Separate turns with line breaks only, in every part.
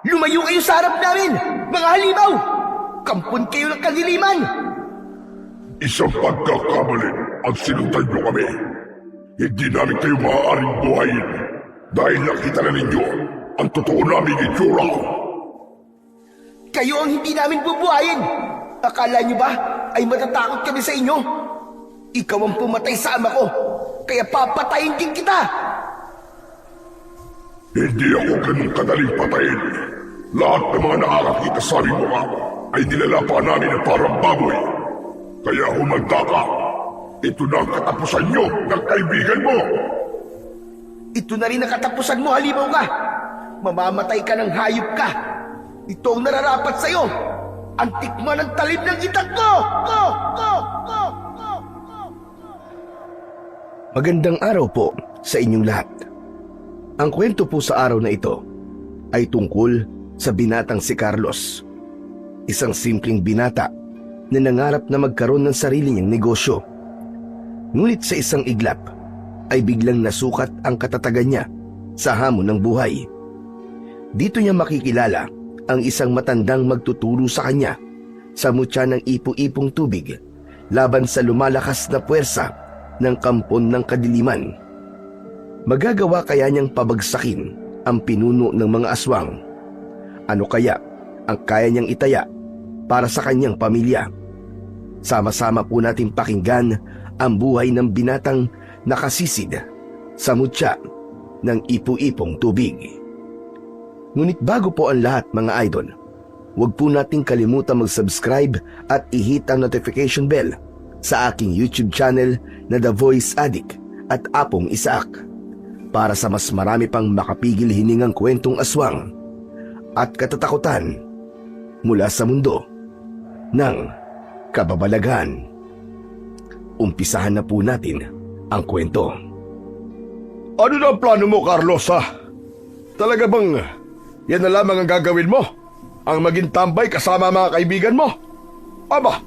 Lumayo kayo sa harap namin! Mga halimaw! Kampon kayo ng kadiliman!
Isang pagkakamali ang sinundan nyo kami. Hindi namin kayo maaaring buhayin dahil nakita na ninyo ang totoo naming itsura.
Kayo ang hindi namin bubuhayin! Akala nyo ba ay matatakot kami sa inyo? Ikaw ang pumatay sa ama ko, kaya papatayin din kita!
Hindi ako ganun kadaling patayin. Lahat ng mga nakakakita sa aming mukha ay nilalapa namin na parang baboy. Kaya humanda ka. Ito na ang katapusan nyo ng kaibigan mo.
Ito na rin ang katapusan mo, halimaw ka! Mamamatay ka ng hayop ka! Ito ang nararapat sa'yo! Ang tikman ng talim ng itak ko! Magandang araw po sa inyong lahat. Ang kwento po sa araw na ito ay tungkol sa binatang si Carlos. Isang simpleng binata na nangarap na magkaroon ng sarili niyang negosyo. Ngunit sa isang iglap ay biglang nasukat ang katatagan niya sa hamon ng buhay. Dito niya makikilala ang isang matandang magtuturo sa kanya sa mutya ng ipo-ipong tubig laban sa lumalakas na puwersa ng kampon ng kadiliman. Magagawa kaya niyang pabagsakin ang pinuno ng mga aswang? Ano kaya ang kaya niyang itaya para sa kanyang pamilya? Sama-sama po natin pakinggan ang buhay ng binatang nakasisid sa mutya ng ipo-ipong tubig. Ngunit bago po ang lahat, mga idol, huwag po nating kalimutan mag-subscribe at i-hit ang notification bell sa aking YouTube channel na The Voice Addict at Apong Isaac para sa mas marami pang makapigil hiningang kwentong aswang at katatakutan mula sa mundo ng kababalaghan. Umpisahan na po natin ang kwento.
Ano na ang plano mo, Carlos, ha? Talaga bang yan na lamang ang gagawin mo? Ang maging tambay kasama mga kaibigan mo? Aba,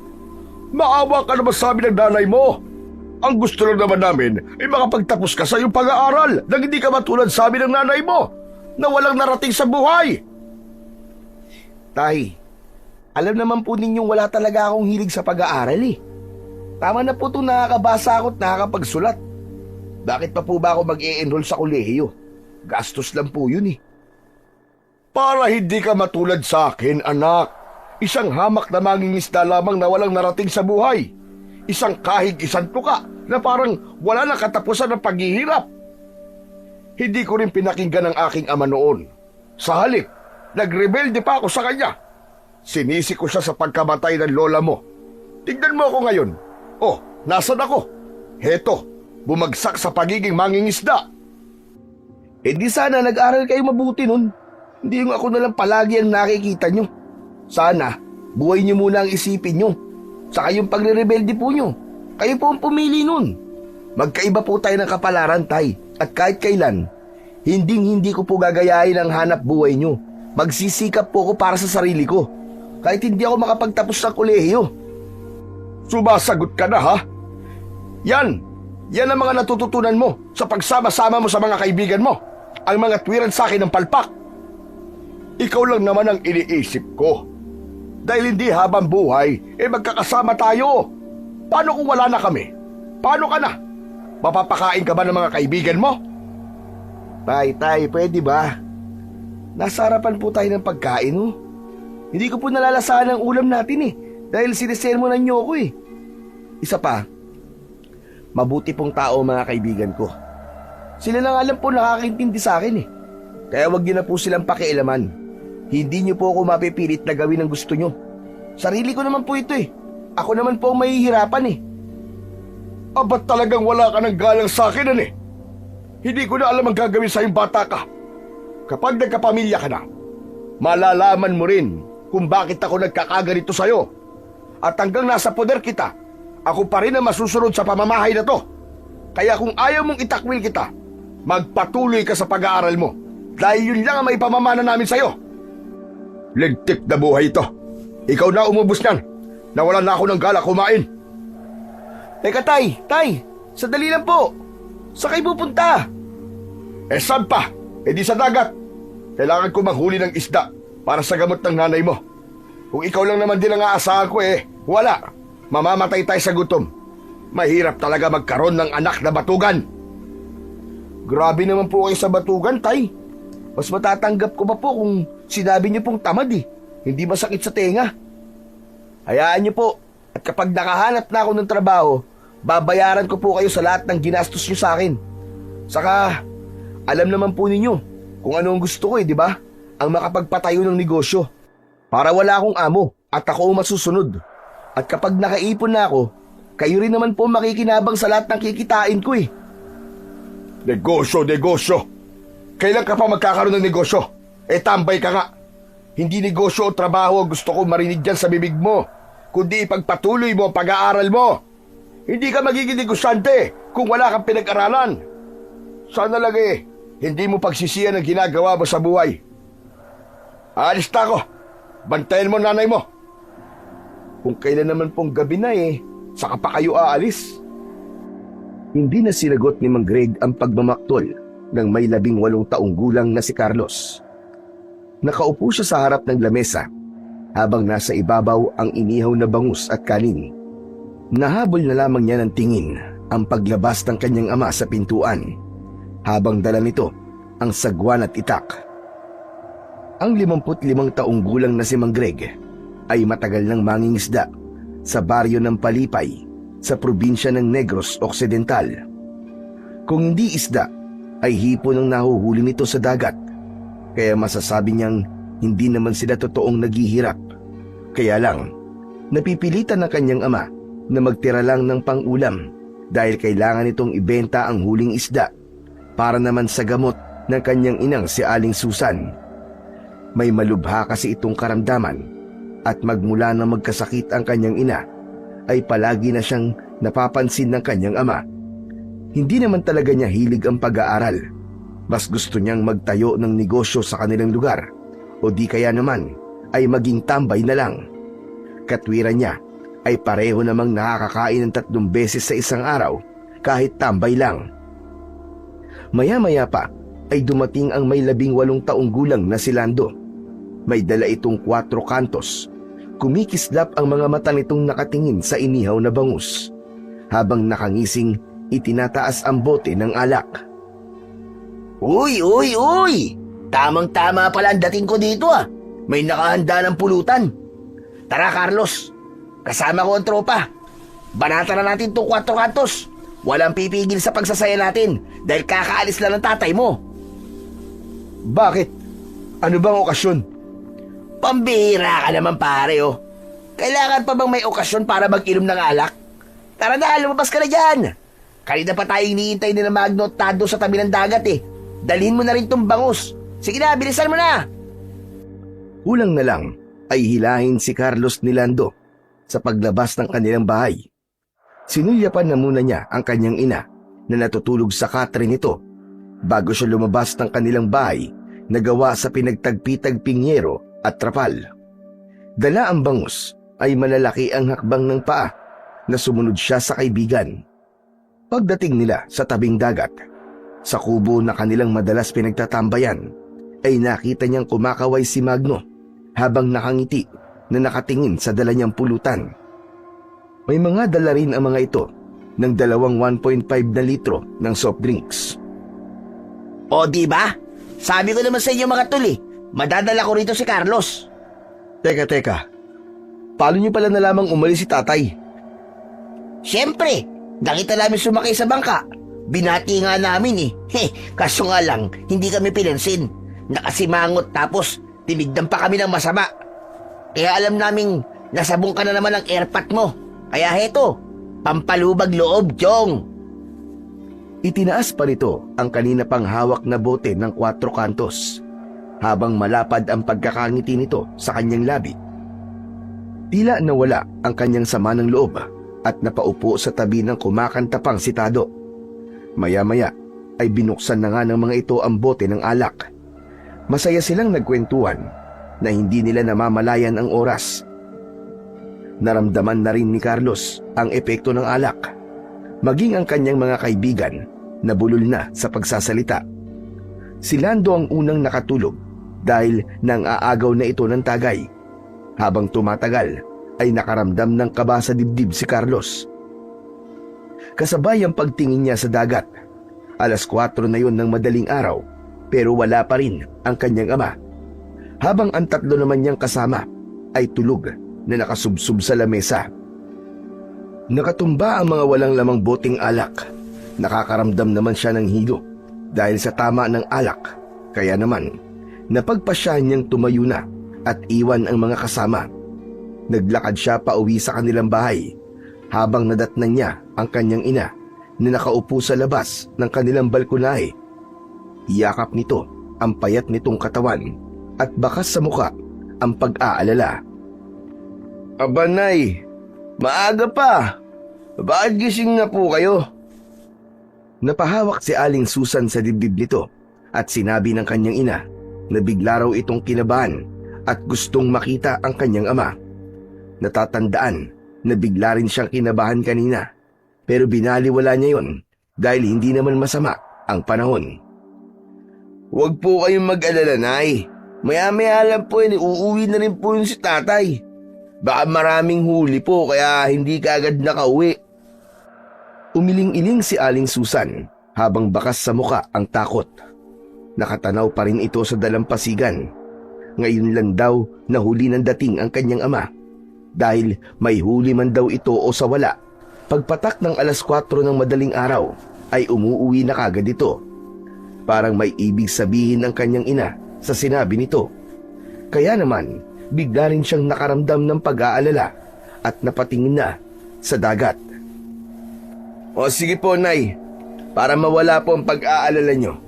maawa ka naman sa amin ng nanay mo. Ang gusto lang naman namin ay makapagtapos ka sa iyong pag-aaral nang hindi ka matulad sa amin ng nanay mo na walang narating sa buhay.
Tay, alam naman po ninyong wala talaga akong hilig sa pag-aaral eh. Tama na po itong nakakabasa ako at nakakapagsulat. Bakit pa po ba ako mag-e-enroll sa kolehiyo? Gastos lang po yun eh.
Para hindi ka matulad sa akin, anak. Isang hamak na mangingisda lamang na walang narating sa buhay. Isang kahig, isang tuka na parang wala na katapusan ng paghihirap. Hindi ko rin pinakinggan ang aking ama noon. Sa halip, nagrebelde pa ako sa kanya. Sinisi ko siya sa pagkamatay ng lola mo. Tignan mo ako ngayon. Oh, nasan ako? Heto, bumagsak sa pagiging mangingisda.
Eh di sana nag-aral kayo mabuti nun. Hindi yung ako na lang palagi ang nakikita nyo. Sana, buhay nyo muna ang isipin nyo. Saka yung pagre-rebelde po nyo. Kayo po ang pumili nun. Magkaiba po tayo ng kapalaran, tay. At kahit kailan, hindi ko po gagayahin ang hanap buhay nyo. Magsisikap po ako para sa sarili ko. Kahit hindi ako makapagtapos sa kolehiyo.
Sumasagot ka na, ha? Yan ang mga natututunan mo sa pagsama-sama mo sa mga kaibigan mo. Ang mga tuwiran sa akin ng palpak. Ikaw lang naman ang iniisip ko. Dahil hindi habang buhay, magkakasama tayo. Paano kung wala na kami? Paano ka na? Mapapakain ka ba ng mga kaibigan mo?
Tay, pwede ba? Nasa harapan po tayo ng pagkain, oh. Hindi ko po nalalasahan ang ulam natin eh. Dahil sinisermonan niyo ako eh. Isa pa, mabuti pong tao mga kaibigan ko. Sila lang alam po nakakaintindi sa akin eh. Kaya wag niyo na po silang pakialaman. Hindi niyo po ako mapipilit na gawin ang gusto niyo. Sarili ko naman po ito eh. Ako naman po ang mahihirapan eh.
Ba't talagang wala ka ng galang sa akin, eh? Hindi ko na alam ang gagawin sa iyong bata ka. Kapag nagkapamilya ka na, malalaman mo rin kung bakit ako nagkakaganito sa'yo. At hanggang nasa poder kita, ako pa rin ang masusunod sa pamamahay na to. Kaya kung ayaw mong itakwil kita, magpatuloy ka sa pag-aaral mo. Dahil yun lang ang maipamamana namin sa'yo. Ligtik na buhay ito. Ikaw na umubos niyan. Nawalan na ako ng gala kumain.
Teka tay, sandali lang po. Saan kayo pupunta?
Saan pa? Di sa dagat. Kailangan ko manghuli ng isda para sa gamot ng nanay mo. Kung ikaw lang naman din ang aasahan ko wala. Mamamatay tayo sa gutom. Mahirap talaga magkaroon ng anak na batugan. Grabe naman po kayo sa batugan, tay. Mas matatanggap ko pa po kung sinabi niyo pong tamad Hindi masakit sa tenga. Hayaan niyo po. At kapag nakahanap na ako ng trabaho, babayaran ko po kayo sa lahat ng ginastos niyo sa akin. Saka, alam naman po ninyo kung ano ang gusto ko di ba? Ang makapagpatayo ng negosyo. Para wala akong amo at ako ang masusunod. At kapag nakaipon na ako, kayo rin naman po makikinabang sa lahat ng kikitain ko Negosyo, negosyo. Kailan ka pa magkakaroon ng negosyo? Tambay ka nga. Hindi negosyo o trabaho ang gusto ko marinig dyan sa bibig mo, kundi ipagpatuloy mo ang pag-aaral mo. Hindi ka magiging negosyante kung wala kang pinag-aralan. Sana lang hindi mo pagsisiyan ang ginagawa mo sa buhay. Aalis na ako. Bantayan mo nanay mo. Kung kailan naman pong gabi na saka pa kayo aalis.
Hindi na sinagot ni Mang Greg ang pagmamaktol ng may 18 taong gulang na si Carlos. Nakaupo siya sa harap ng lamesa habang nasa ibabaw ang inihaw na bangus at kanin. Nahabol na lamang niya ng tingin ang paglabas ng kanyang ama sa pintuan habang dala nito ang sagwan at itak. Ang 55 taong gulang na si Mang Greg ay matagal nang mangingisda sa baryo ng Palipay sa probinsya ng Negros Occidental. Kung hindi isda, ay hipon ang nahuhuli nito sa dagat, kaya masasabi niyang hindi naman sila totoong naghihirap. Kaya lang, napipilitan ng kanyang ama na magtira lang ng pang-ulam dahil kailangan itong ibenta ang huling isda para naman sa gamot ng kanyang inang si Aling Susan. May malubha kasi itong karamdaman at magmula na magkasakit ang kanyang ina, ay palagi na siyang napapansin ng kanyang ama. Hindi naman talaga niya hilig ang pag-aaral. Mas gusto niyang magtayo ng negosyo sa kanilang lugar o di kaya naman ay maging tambay na lang. Katwiran niya ay pareho namang nakakakain ng 3 beses sa isang araw kahit tambay lang. Maya-maya pa ay dumating ang may 18 taong gulang na si Lando. May dala itong 4 kantos. Kumikislap ang mga mata nitong nakatingin sa inihaw na bangus, habang nakangising itinataas ang bote ng alak.
Uy! Tamang-tama pala ang dating ko dito May nakahanda ng pulutan. Tara Carlos, kasama ko ang tropa. Banata na natin itong 4 kantos. Walang pipigil sa pagsasaya natin dahil kakaalis lang ng tatay mo.
Bakit? Ano bang okasyon?
Pambihira ka naman pare Kailangan pa bang may okasyon para mag-inom ng alak? Tara na, lumabas ka na dyan. Kanina pa tayo iniintay ni na Magno at Tado sa tabi ng dagat Dalhin mo na rin tong bangus. Sige na, bilisan mo na.
Kulang na lang ay hilahin si Carlos ni Lando sa paglabas ng kanilang bahay. Sinulyapan na muna niya ang kanyang ina na natutulog sa katre nito bago siya lumabas ng kanilang bahay na gawa sa pinagtagpi-tagping yero at trapal. Dala ang bangus ay malalaki ang hakbang ng paa na sumunod siya sa kaibigan. Pagdating nila sa tabing dagat, sa kubo na kanilang madalas pinagtatambayan, ay nakita niyang kumakaway si Magno habang nakangiti na nakatingin sa dala niyang pulutan. May mga dala rin ang mga ito ng 1.5 na litro ng soft drinks.
O diba? Sabi ko naman sa inyo mga tol madadala ko rito si Carlos.
Teka. Paano niyo pala nalamang umalis si tatay?
Siyempre, nakita namin sumakay sa bangka. Binati nga namin kaso nga lang, hindi kami pinansin. Nakasimangot tapos tinignan pa kami ng masama. Kaya alam naming nasabong ka na naman ang airpat mo. Kaya heto, pampalubag loob, Jong.
Itinaas pa nito ang kanina pang hawak na bote ng 4 kantos habang malapad ang pagkakangiti nito sa kanyang labi. Tila nawala ang kanyang sama ng loob at napaupo sa tabi ng kumakanta pang si Tado. Maya-maya ay binuksan na nga ng mga ito ang bote ng alak. Masaya silang nagkwentuhan na hindi nila namamalayan ang oras. Naramdaman na rin ni Carlos ang epekto ng alak, maging ang kanyang mga kaibigan na bulol na sa pagsasalita. Si Lando ang unang nakatulog dahil nang aagaw na ito ng tagay. Habang tumatagal ay nakaramdam ng kaba sa dibdib si Carlos. Kasabay ang pagtingin niya sa dagat. 4:00 na yon ng madaling araw pero wala pa rin ang kanyang ama. Habang ang 3 naman niyang kasama ay tulog na nakasubsob sa lamesa. Nakatumba ang mga walang lamang boteng alak. Nakakaramdam naman siya ng hilo dahil sa tama ng alak. Kaya naman, napagpasyahan niyang tumayo na at iwan ang mga kasama. Naglakad siya pauwi sa kanilang bahay habang nadatnan niya ang kanyang ina na nakaupo sa labas ng kanilang balkonahe. Iyakap nito ang payat nitong katawan at bakas sa muka ang pag-aalala.
Aba, Nay, maaga pa. Bakit gising na po kayo?
Napahawak si Aling Susan sa dibdib nito at sinabi ng kanyang ina na bigla raw itong kinabahan at gustong makita ang kanyang ama. Natatandaan na bigla rin siyang kinabahan kanina pero binaliwala niya yon dahil hindi naman masama ang panahon.
Huwag po kayong mag-alala, Nay. Maya-maya lang po uuwi na rin po yun si tatay. Baka maraming huli po kaya hindi ka agad nakauwi.
Umiling-iling si Aling Susan habang bakas sa muka ang takot. Nakatanaw pa rin ito sa dalampasigan. Ngayon lang daw nahuli ng dating ang kanyang ama. Dahil may huli man daw ito o sa wala, pagpatak ng 4:00 ng madaling araw ay umuuwi na kagad ito. Parang may ibig sabihin ang kanyang ina sa sinabi nito. Kaya naman, bigla rin siyang nakaramdam ng pag-aalala at napatingin na sa dagat.
O sige po, Nay, para mawala po ang pag-aalala nyo.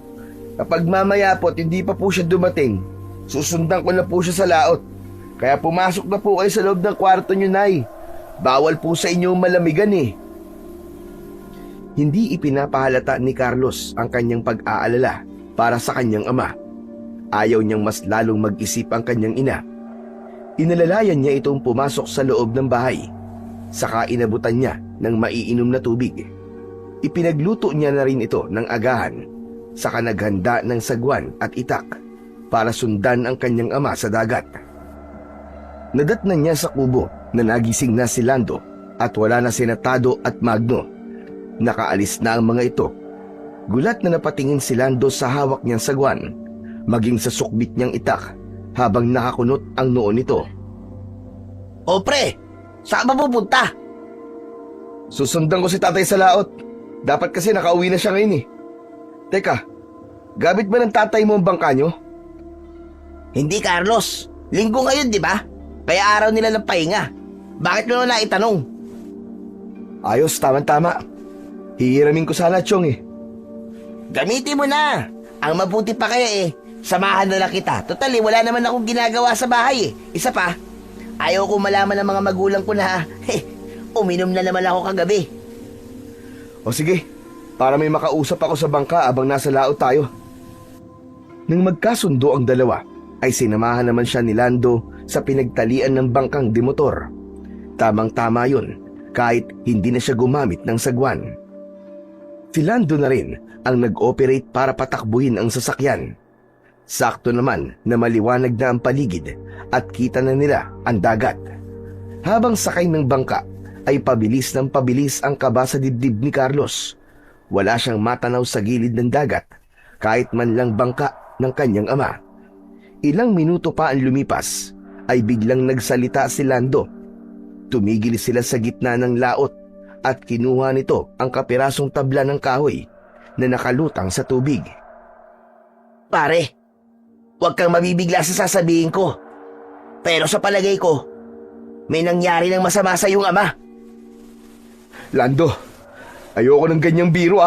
Kapag mamaya po at hindi pa po siya dumating, susundan ko na po siya sa laot. Kaya pumasok na po kayo sa loob ng kwarto nyo, Nay. Bawal po sa inyo malamigan eh.
Hindi ipinapahalata ni Carlos ang kanyang pag-aalala para sa kanyang ama. Ayaw niyang mas lalong mag-isip ang kanyang ina. Inalalayan niya itong pumasok sa loob ng bahay. Saka inabutan niya ng maiinom na tubig. Ipinagluto niya na rin ito ng agahan. Saka naghanda ng sagwan at itak para sundan ang kanyang ama sa dagat. Nadatnan niya sa kubo na nagising na si Lando at wala na si Natado at Magno. Nakaalis na ang mga ito. Gulat na napatingin si Lando sa hawak niyang sagwan, maging sa sukbit niyang itak habang nakakunot ang noo nito.
O pre, saan ba pupunta?
Susundan ko si tatay sa laot. Dapat kasi nakauwi na siya ngayon eh. Teka, gamit ba ng tatay mo ang bangka nyo?
Hindi, Carlos. Linggo ngayon, di ba? Kaya araw nila ng pahinga. Bakit mo na itanong?
Ayos, tama-tama. Hihiramin ko sana, Chong eh.
Gamitin mo na. Ang mabuti pa kaya samahan na lang kita. Total wala naman akong ginagawa sa bahay Isa pa, ayaw ko malaman ng mga magulang ko na uminom na naman ako kagabi.
O sige, para may makausap ako sa bangka abang nasa laot tayo.
Nang magkasundo ang dalawa, ay sinamahan naman siya ni Lando sa pinagtalian ng bangkang demotor. Tamang-tama yun, kahit hindi na siya gumamit ng sagwan. Si Lando na rin ang nag-operate para patakbuhin ang sasakyan. Sakto naman na maliwanag na ang paligid at kita na nila ang dagat. Habang sakay ng bangka, ay pabilis ng pabilis ang kaba sa dibdib ni Carlos. Wala siyang matanaw sa gilid ng dagat, kahit man lang bangka ng kanyang ama. Ilang minuto pa ang lumipas, ay biglang nagsalita si Lando. Tumigil sila sa gitna ng laot at kinuha nito ang kapirasong tabla ng kahoy na nakalutang sa tubig.
Pare, huwag kang mabibigla sa sasabihin ko. Pero sa palagay ko, may nangyari ng masama sa iyong ama.
Lando, ayoko ng ganyang biro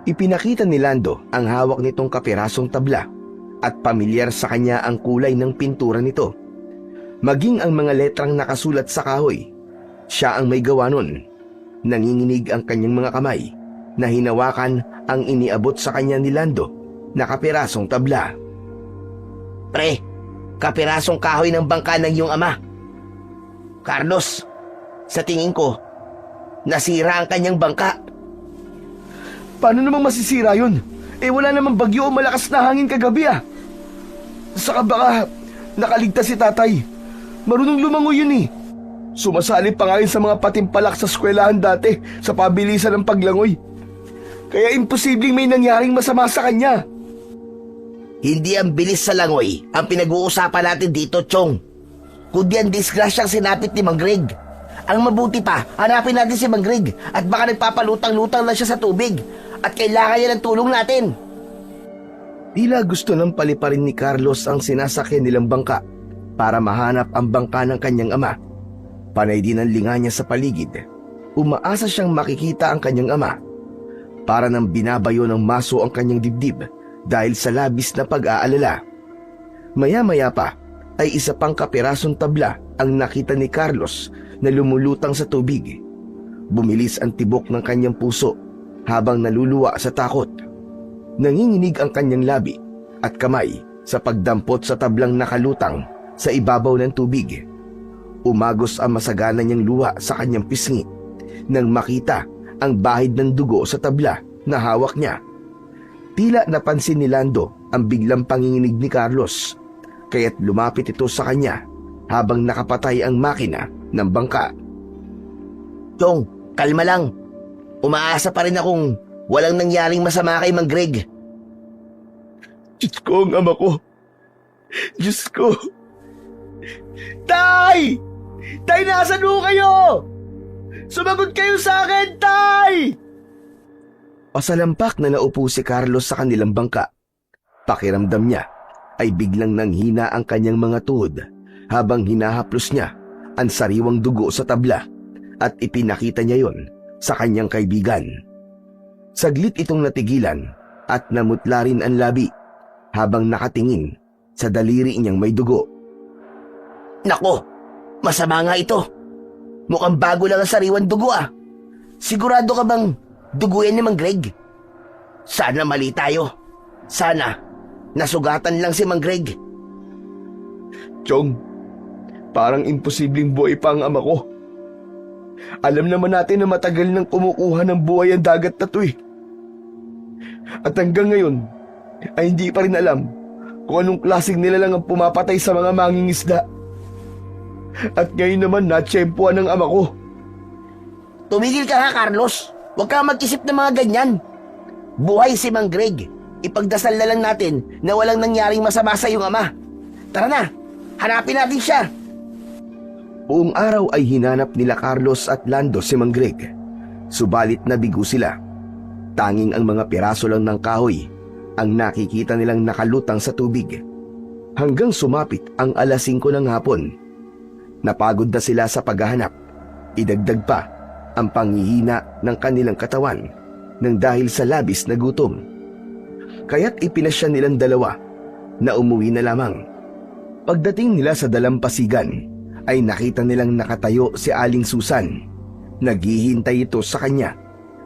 Ipinakita ni Lando ang hawak nitong kapirasong tabla at pamilyar sa kanya ang kulay ng pintura nito. Maging ang mga letrang nakasulat sa kahoy, siya ang may gawa nun. Nanginginig ang kanyang mga kamay na hinawakan ang iniabot sa kanya ni Lando na kapirasong tabla.
Pre, kapirasong kahoy ng bangka ng iyong ama. Carlos, sa tingin ko, nasira ang kanyang bangka.
Paano namang masisira yun? wala namang bagyo o malakas na hangin kagabi ah. Saka baka nakaligtas si tatay. Marunong lumangoy yun eh. Sumasali pa nga yun sa mga patimpalak sa eskwelahan dati sa pabilisan ng paglangoy. Kaya imposibleng may nangyaring masama sa kanya.
Hindi ang bilis sa langoy ang pinag-uusapan natin dito, Chong. Kundi ang disgrasyang sinapit ni Mang Greg. Ang mabuti pa, hanapin natin si Mang Greg at baka nagpapalutang-lutang lang siya sa tubig at kailangan niya ng tulong natin.
Tila gusto ng paliparin ni Carlos ang sinasakyan nilang bangka para mahanap ang bangka ng kanyang ama. Panay din ang linga niya sa paligid. Umaasa siyang makikita ang kanyang ama. Para nang binabayo ng maso ang kanyang dibdib dahil sa labis na pag-aalala. Maya-maya pa ay isa pang kapirasong tabla ang nakita ni Carlos na lumulutang sa tubig. Bumilis ang tibok ng kanyang puso habang naluluwa sa takot. Nanginginig ang kanyang labi at kamay sa pagdampot sa tablang nakalutang sa ibabaw ng tubig. Umagos ang masagana niyang luha sa kanyang pisngi nang makita ang bahid ng dugo sa tabla na hawak niya. Tila napansin ni Lando ang biglang panginginig ni Carlos, kaya't lumapit ito sa kanya habang nakapatay ang makina ng bangka.
Chong, kalma lang. Umaasa pa rin akong walang nangyaring masama kay Mang Greg.
Diyos ko, ang ama ko. Diyos ko. Tay! Tay, nasan ho kayo? Sumagot kayo sa akin, Tay!
Pasalampak na naupo si Carlos sa kanilang bangka. Pakiramdam niya ay biglang nanghina ang kanyang mga tuhod habang hinahaplos niya ang sariwang dugo sa tabla at ipinakita niya yon sa kanyang kaibigan. Saglit itong natigilan at namutla rin ang labi habang nakatingin sa daliri niyang may dugo.
Nako, masama nga ito. Mukhang bago lang ang sariwan dugo ah. Sigurado ka bang dugo yan ni Mang Greg? Sana mali tayo. Sana nasugatan lang si Mang Greg.
Chong, parang imposibleng buhay pa ang ama ko. Alam naman natin na matagal nang kumukuha ng buhay ang dagat na to eh. At hanggang ngayon, ay hindi pa rin alam kung anong klaseng nilalang ang pumapatay sa mga mangingisda. At ngayon naman natsyempoan ng ama ko.
Tumigil ka nga, Carlos. Huwag kang mag-isip ng mga ganyan. Buhay si Mang Greg. Ipagdasal na lang natin na walang nangyaring masama sa iyong ama. Tara na, hanapin natin siya.
Buong araw ay hinanap nila Carlos at Lando si Mang Greg. Subalit nabigo sila. Tanging ang mga piraso lang ng kahoy ang nakikita nilang nakalutang sa tubig. Hanggang sumapit ang alas 5 ng hapon. Napagod na sila sa paghahanap. Idagdag pa ang panghihina ng kanilang katawan nang dahil sa labis na gutom. Kaya't ipinasya nilang dalawa na umuwi na lamang. Pagdating nila sa dalampasigan ay nakita nilang nakatayo si Aling Susan. Naghihintay ito sa kanya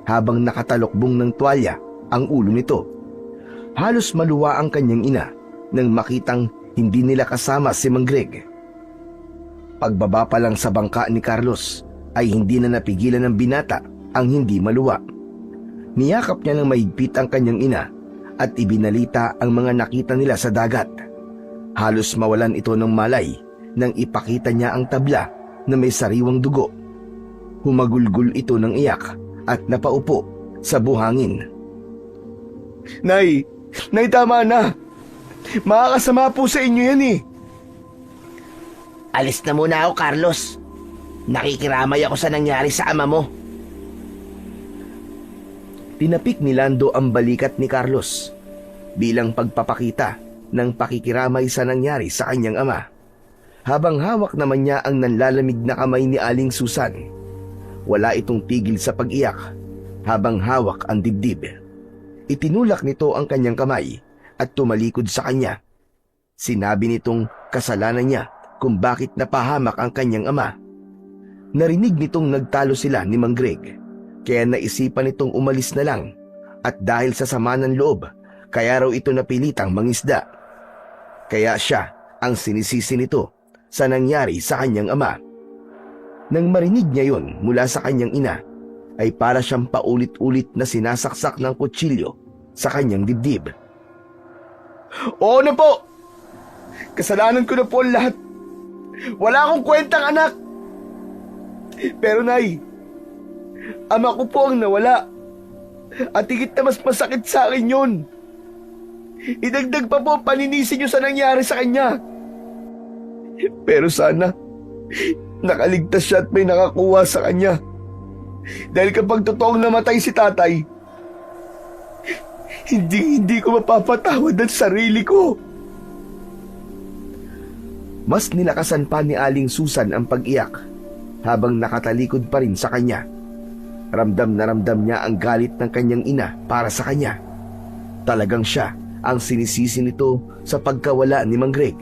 habang nakatalokbong ng tuwalya ang ulo nito. Halos maluwa ang kanyang ina nang makitang hindi nila kasama si Mang Greg. Pagbaba pa lang sa bangka ni Carlos ay hindi na napigilan ng binata ang hindi maluwa. Niyakap niya ng mahigpit ang kanyang ina at ibinalita ang mga nakita nila sa dagat. Halos mawalan ito ng malay nang ipakita niya ang tabla na may sariwang dugo. Humagulgol ito ng iyak at napaupo sa buhangin.
Nay, tama na. Makakasama po sa inyo yan eh.
Alis na muna ako, Carlos. Nakikiramay ako sa nangyari sa ama mo.
Tinapik ni Lando ang balikat ni Carlos bilang pagpapakita ng pakikiramay sa nangyari sa kanyang ama. Habang hawak naman niya ang nanlalamig na kamay ni Aling Susan. Wala itong tigil sa pag-iyak habang hawak ang dibdib. Itinulak nito ang kanyang kamay at tumalikod sa kanya. Sinabi nitong kasalanan niya kung bakit napahamak ang kanyang ama. Narinig nitong nagtalo sila ni Mang Greg, kaya naisipan nitong umalis na lang at dahil sa sama ng loob, kaya raw ito napilitang mangisda. Kaya siya ang sinisisi nito sa nangyari sa kanyang ama. Nang marinig niya yon mula sa kanyang ina, ay para siyang paulit-ulit na sinasaksak ng kutsilyo sa kanyang dibdib.
Oo na po! Kasalanan ko na po ang lahat. Wala akong kwentang anak. Pero Nay, ama ko po ang nawala. At higit na mas masakit sa akin yun. Idagdag pa po ang paninisi niyo sa nangyari sa kanya. Pero sana, nakaligtas siya at may nakakuha sa kanya. Dahil kapag totoong namatay si tatay, hindi ko mapapatawad ang sarili ko.
Mas nilakasan pa ni Aling Susan ang pag-iyak habang nakatalikod pa rin sa kanya. Ramdam na ramdam niya ang galit ng kanyang ina para sa kanya. Talagang siya ang sinisisi nito sa pagkawala ni Mang Greg.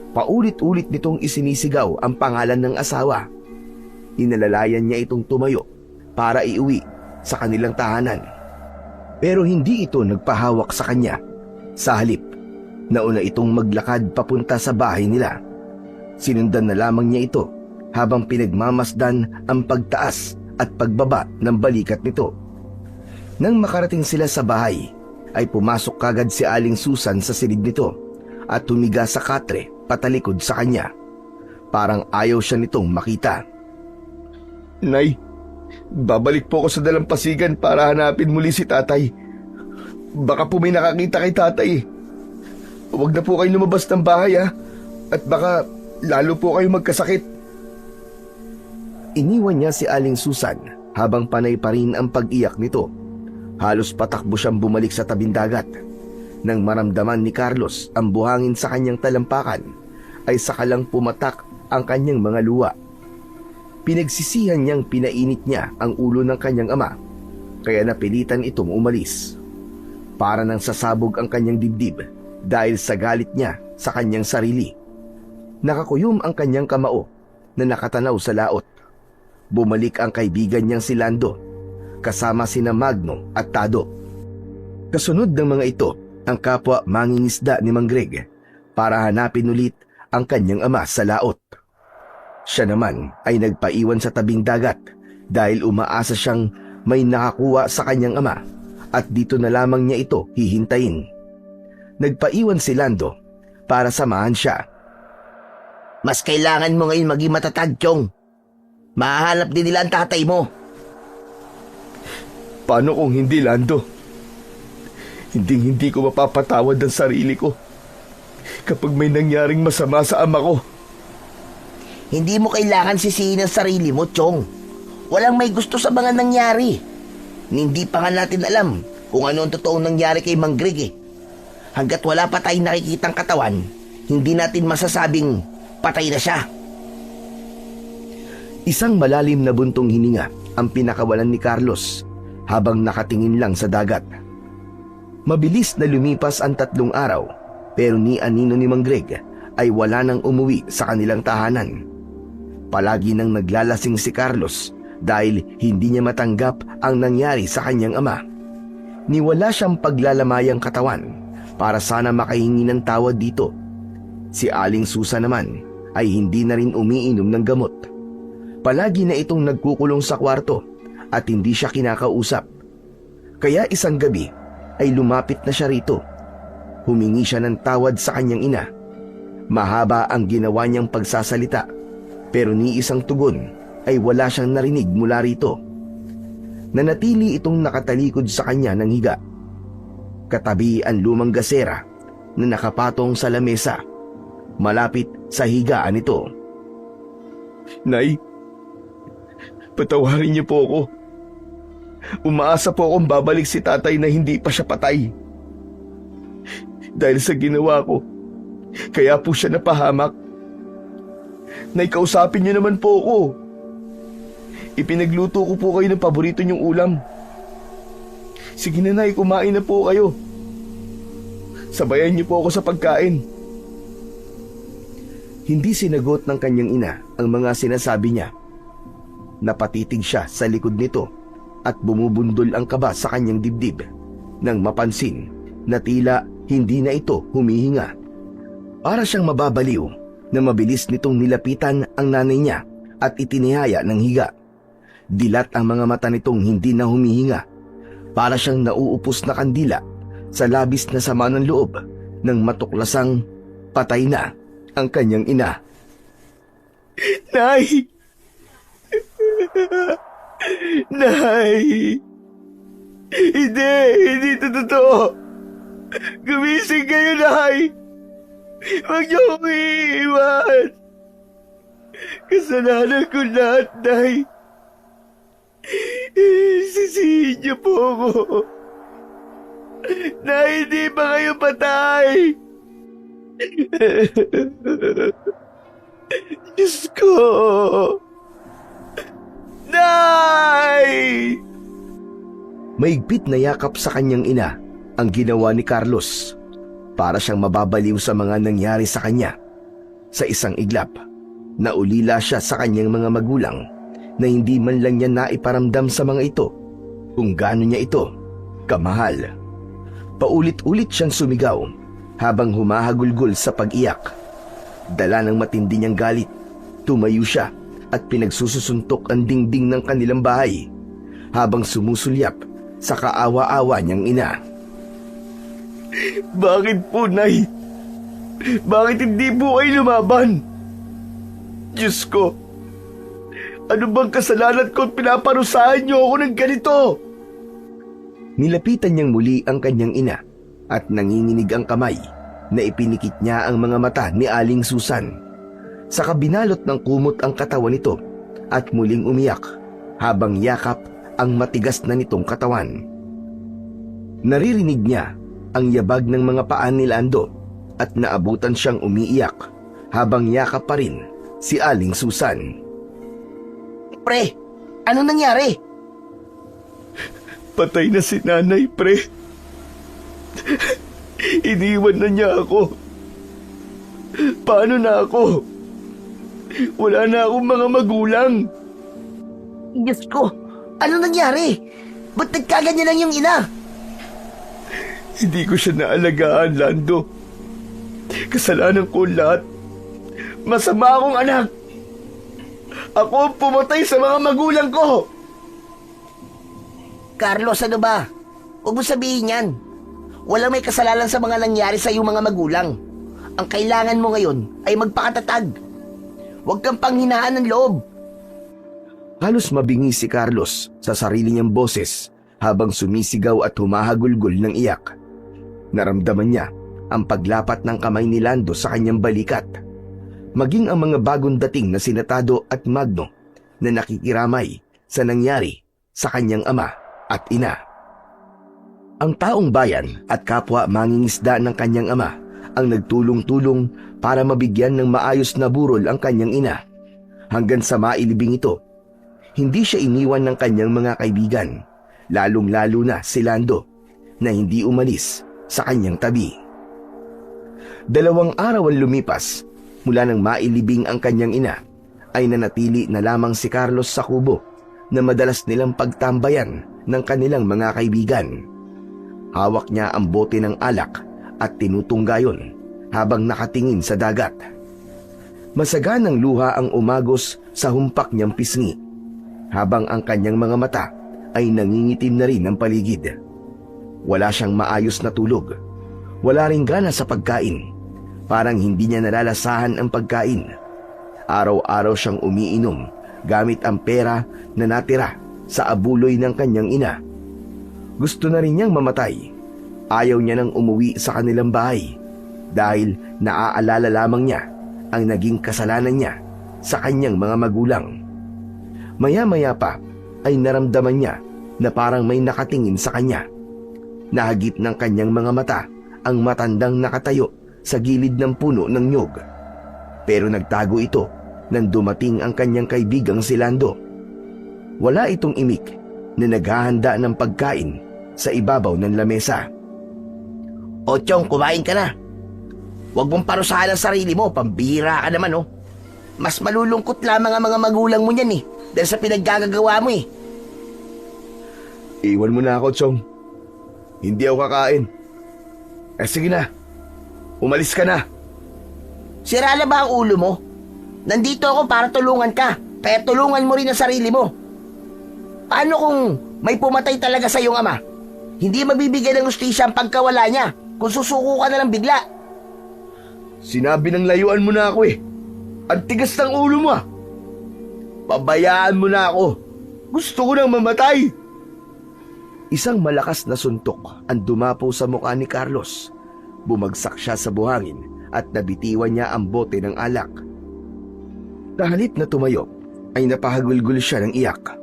Paulit-ulit nitong isinisigaw ang pangalan ng asawa. Inalalayan niya itong tumayo para iuwi sa kanilang tahanan. Pero hindi ito nagpahawak sa kanya. Sa halip, nauna itong maglakad papunta sa bahay nila. Sinundan na lamang niya ito habang pinagmamasdan ang pagtaas at pagbaba ng balikat nito. Nang makarating sila sa bahay, ay pumasok kagad si Aling Susan sa silid nito at tumiga sa katre patalikod sa kanya. Parang ayaw siya nitong makita.
Nay, babalik po ako sa dalampasigan para hanapin muli si tatay. Baka po may nakakita kay tatay. Huwag na po kayo lumabas ng bahay at baka lalo po kayo magkasakit.
Iniwan niya si Aling Susan habang panay pa rin ang pag-iyak nito. Halos patakbo siyang bumalik sa tabing dagat. Nang maramdaman ni Carlos ang buhangin sa kanyang talampakan, ay sakalang pumatak ang kanyang mga luha. Pinagsisihan niyang pinainit niya ang ulo ng kanyang ama, kaya napilitan itong umalis. Para nang sasabog ang kanyang dibdib dahil sa galit niya sa kanyang sarili. Nakakuyom ang kanyang kamao na nakatanaw sa laot. Bumalik ang kaibigan niyang si Lando, kasama sina Magno at Tado. Kasunod ng mga ito, ang kapwa mangingisda ni Mang Greg para hanapin ulit ang kanyang ama sa laot. Siya naman ay nagpaiwan sa tabing dagat dahil umaasa siyang may nakakuha sa kanyang ama at dito na lamang niya ito hihintayin. Nagpaiwan si Lando para samahan siya.
Mas kailangan mo ngayon maging matatag, Chong. Mahahanap din nila ang tatay mo.
Paano kung hindi, Lando? Hindi ko mapapatawad ang sarili ko kapag may nangyaring masama sa ama ko.
Hindi mo kailangan sisihin ang sarili mo, Chong. Walang may gusto sa mga nangyari. Hindi pa nga natin alam kung ano ang totoong nangyari kay Mang Greg eh. Hanggat wala pa tayong nakikitang katawan, hindi natin masasabing patay na siya.
Isang malalim na buntong hininga ang pinakawalan ni Carlos habang nakatingin lang sa dagat. Mabilis na lumipas ang 3 araw, pero ni anino ni Mang Greg ay wala nang umuwi sa kanilang tahanan. Palagi nang naglalasing si Carlos dahil hindi niya matanggap ang nangyari sa kanyang ama. Niwala siyang paglalamayang katawan para sana makahingi ng tawad dito. Si Aling Susan naman ay hindi na rin umiinom ng gamot. Palagi na itong nagkukulong sa kwarto at hindi siya kinakausap. Kaya isang gabi ay lumapit na siya rito. Humingi siya ng tawad sa kanyang ina. Mahaba ang ginawa niyang pagsasalita, pero ni isang tugon ay wala siyang narinig mula rito. Nanatili itong nakatalikod sa kanya ng higa. Katabi ang lumang gasera na nakapatong sa lamesa, malapit sa higaan nito.
Nay, patawarin niyo po ako. Umaasa po akong babalik si tatay na hindi pa siya patay. Dahil sa ginawa ko, kaya po siya napahamak. Nay, kausapin niyo naman po ako. Ipinagluto ko po kayo ng paborito niyong ulam. Sige na, Nay, kumain na po kayo. Sabayan niyo po ako sa pagkain.
Hindi sinagot ng kanyang ina ang mga sinasabi niya. Napatitig siya sa likod nito at bumubundol ang kaba sa kanyang dibdib nang mapansin na tila hindi na ito humihinga. Para siyang mababaliw na mabilis nitong nilapitan ang nanay niya at itinihaya ng higa. Dilat ang mga mata nitong hindi na humihinga. Para siyang nauupos na kandila sa labis na sama ng loob nang matuklasang patay na ang kanyang ina.
Nay! Nay! Hindi ito totoo. Gumising kayo, Nay! Huwag niyo akong iiwan. Kasalanan ko lahat, Nay. Sisihin niyo po ako. Nay, hindi ba kayo patay? Diyos ko! Nay!
Maigpit na yakap sa kanyang ina ang ginawa ni Carlos para siyang mababaliw sa mga nangyari sa kanya. Sa isang iglap, naulila siya sa kanyang mga magulang na hindi man lang niya naiparamdam sa mga ito kung gaano niya ito kamahal. Paulit-ulit siyang sumigaw habang humahagulgol sa pag-iyak. Dala ng matindi niyang galit, tumayo siya at pinagsususuntok ang dingding ng kanilang bahay habang sumusulyap sa kaawa-awa niyang ina.
Bakit po, Nay? Bakit hindi po kayo lumaban? Diyos ko, ano bang kasalanan ko at pinaparusahan niyo ako ng ganito?
Nilapitan niyang muli ang kanyang ina at nanginginig ang kamay na ipinikit niya ang mga mata ni Aling Susan. Saka binalot ng kumot ang katawan nito at muling umiyak habang yakap ang matigas na nitong katawan. Naririnig niya ang yabag ng mga paa ni Lando at naabutan siyang umiiyak habang yakap pa rin si Aling Susan.
Pre, ano nangyari?
Patay na si Nanay, pre. Iniwan na niya ako. Paano na ako? Wala na akong mga magulang.
Diyos ko, ano nangyari? Ba't nagkaganyan lang yung ina?
Hindi ko siya naalagaan, Lando. Kasalanan ko lahat. Masama akong anak. Ako ang pumatay sa mga magulang ko.
Carlos, ano ba? Huwag mo sabihin yan. Walang may kasalanan sa mga nangyari sa iyong mga magulang. Ang kailangan mo ngayon ay magpakatatag. Huwag kang panghinaan ng loob.
Halos mabingi si Carlos sa sarili niyang boses habang sumisigaw at humahagulgol ng iyak. Naramdaman niya ang paglapat ng kamay ni Lando sa kanyang balikat, maging ang mga bagong dating na Sinatado at Magno na nakikiramay sa nangyari sa kanyang ama at ina. Ang taong bayan at kapwa mangingisda ng kanyang ama ang nagtulong-tulong para mabigyan ng maayos na burol ang kanyang ina. Hanggang sa mailibing ito, hindi siya iniwan ng kanyang mga kaibigan, lalong-lalo na si Lando, na hindi umalis sa kanyang tabi. 2 araw ang lumipas mula nang mailibing ang kanyang ina, ay nanatili na lamang si Carlos sa kubo na madalas nilang pagtambayan ng kanilang mga kaibigan. Hawak niya ang bote ng alak at tinutunggayon habang nakatingin sa dagat. Masaganang luha ang umagos sa humpak niyang pisngi, habang ang kanyang mga mata ay nangingitim na rin ang paligid. Wala siyang maayos na tulog. Wala ring gana sa pagkain. Parang hindi niya nalalasahan ang pagkain. Araw-araw siyang umiinom gamit ang pera na natira sa abuloy ng kanyang ina. Gusto na rin niyang mamatay. Ayaw niya nang umuwi sa kanilang bahay dahil naaalala lamang niya ang naging kasalanan niya sa kanyang mga magulang. Maya-maya pa ay naramdaman niya na parang may nakatingin sa kanya. Nahagip ng kanyang mga mata ang matandang nakatayo sa gilid ng puno ng nyog. Pero nagtago ito nang dumating ang kanyang kaibigang si Lando. Wala itong imik na naghahanda ng pagkain sa ibabaw ng lamesa.
Ochong, kumain ka na. Huwag mong parusahan ang sarili mo, pambihira ka naman, oh. Mas malulungkot lamang ang mga magulang mo niyan, dahil sa pinaggagawa mo,
Iwan mo na ako, Chong. Hindi ako kakain. Sige na. Umalis ka na.
Sira na ba ang ulo mo? Nandito ako para tulungan ka, kaya tulungan mo rin ang sarili mo. Paano kung may pumatay talaga sa iyong ama? Hindi mabibigyan ng hustisya ang pagkawala niya kung susuko ka na lang bigla.
Sinabi ng layuan mo na ako eh. Ang tigas ng ulo mo ah. Pabayaan mo na ako. Gusto ko nang mamatay.
Isang malakas na suntok ang dumapo sa mukha ni Carlos. Bumagsak siya sa buhangin at nabitiwan niya ang bote ng alak. Kahalip na tumayo, ay napahagulgul siya ng iyak.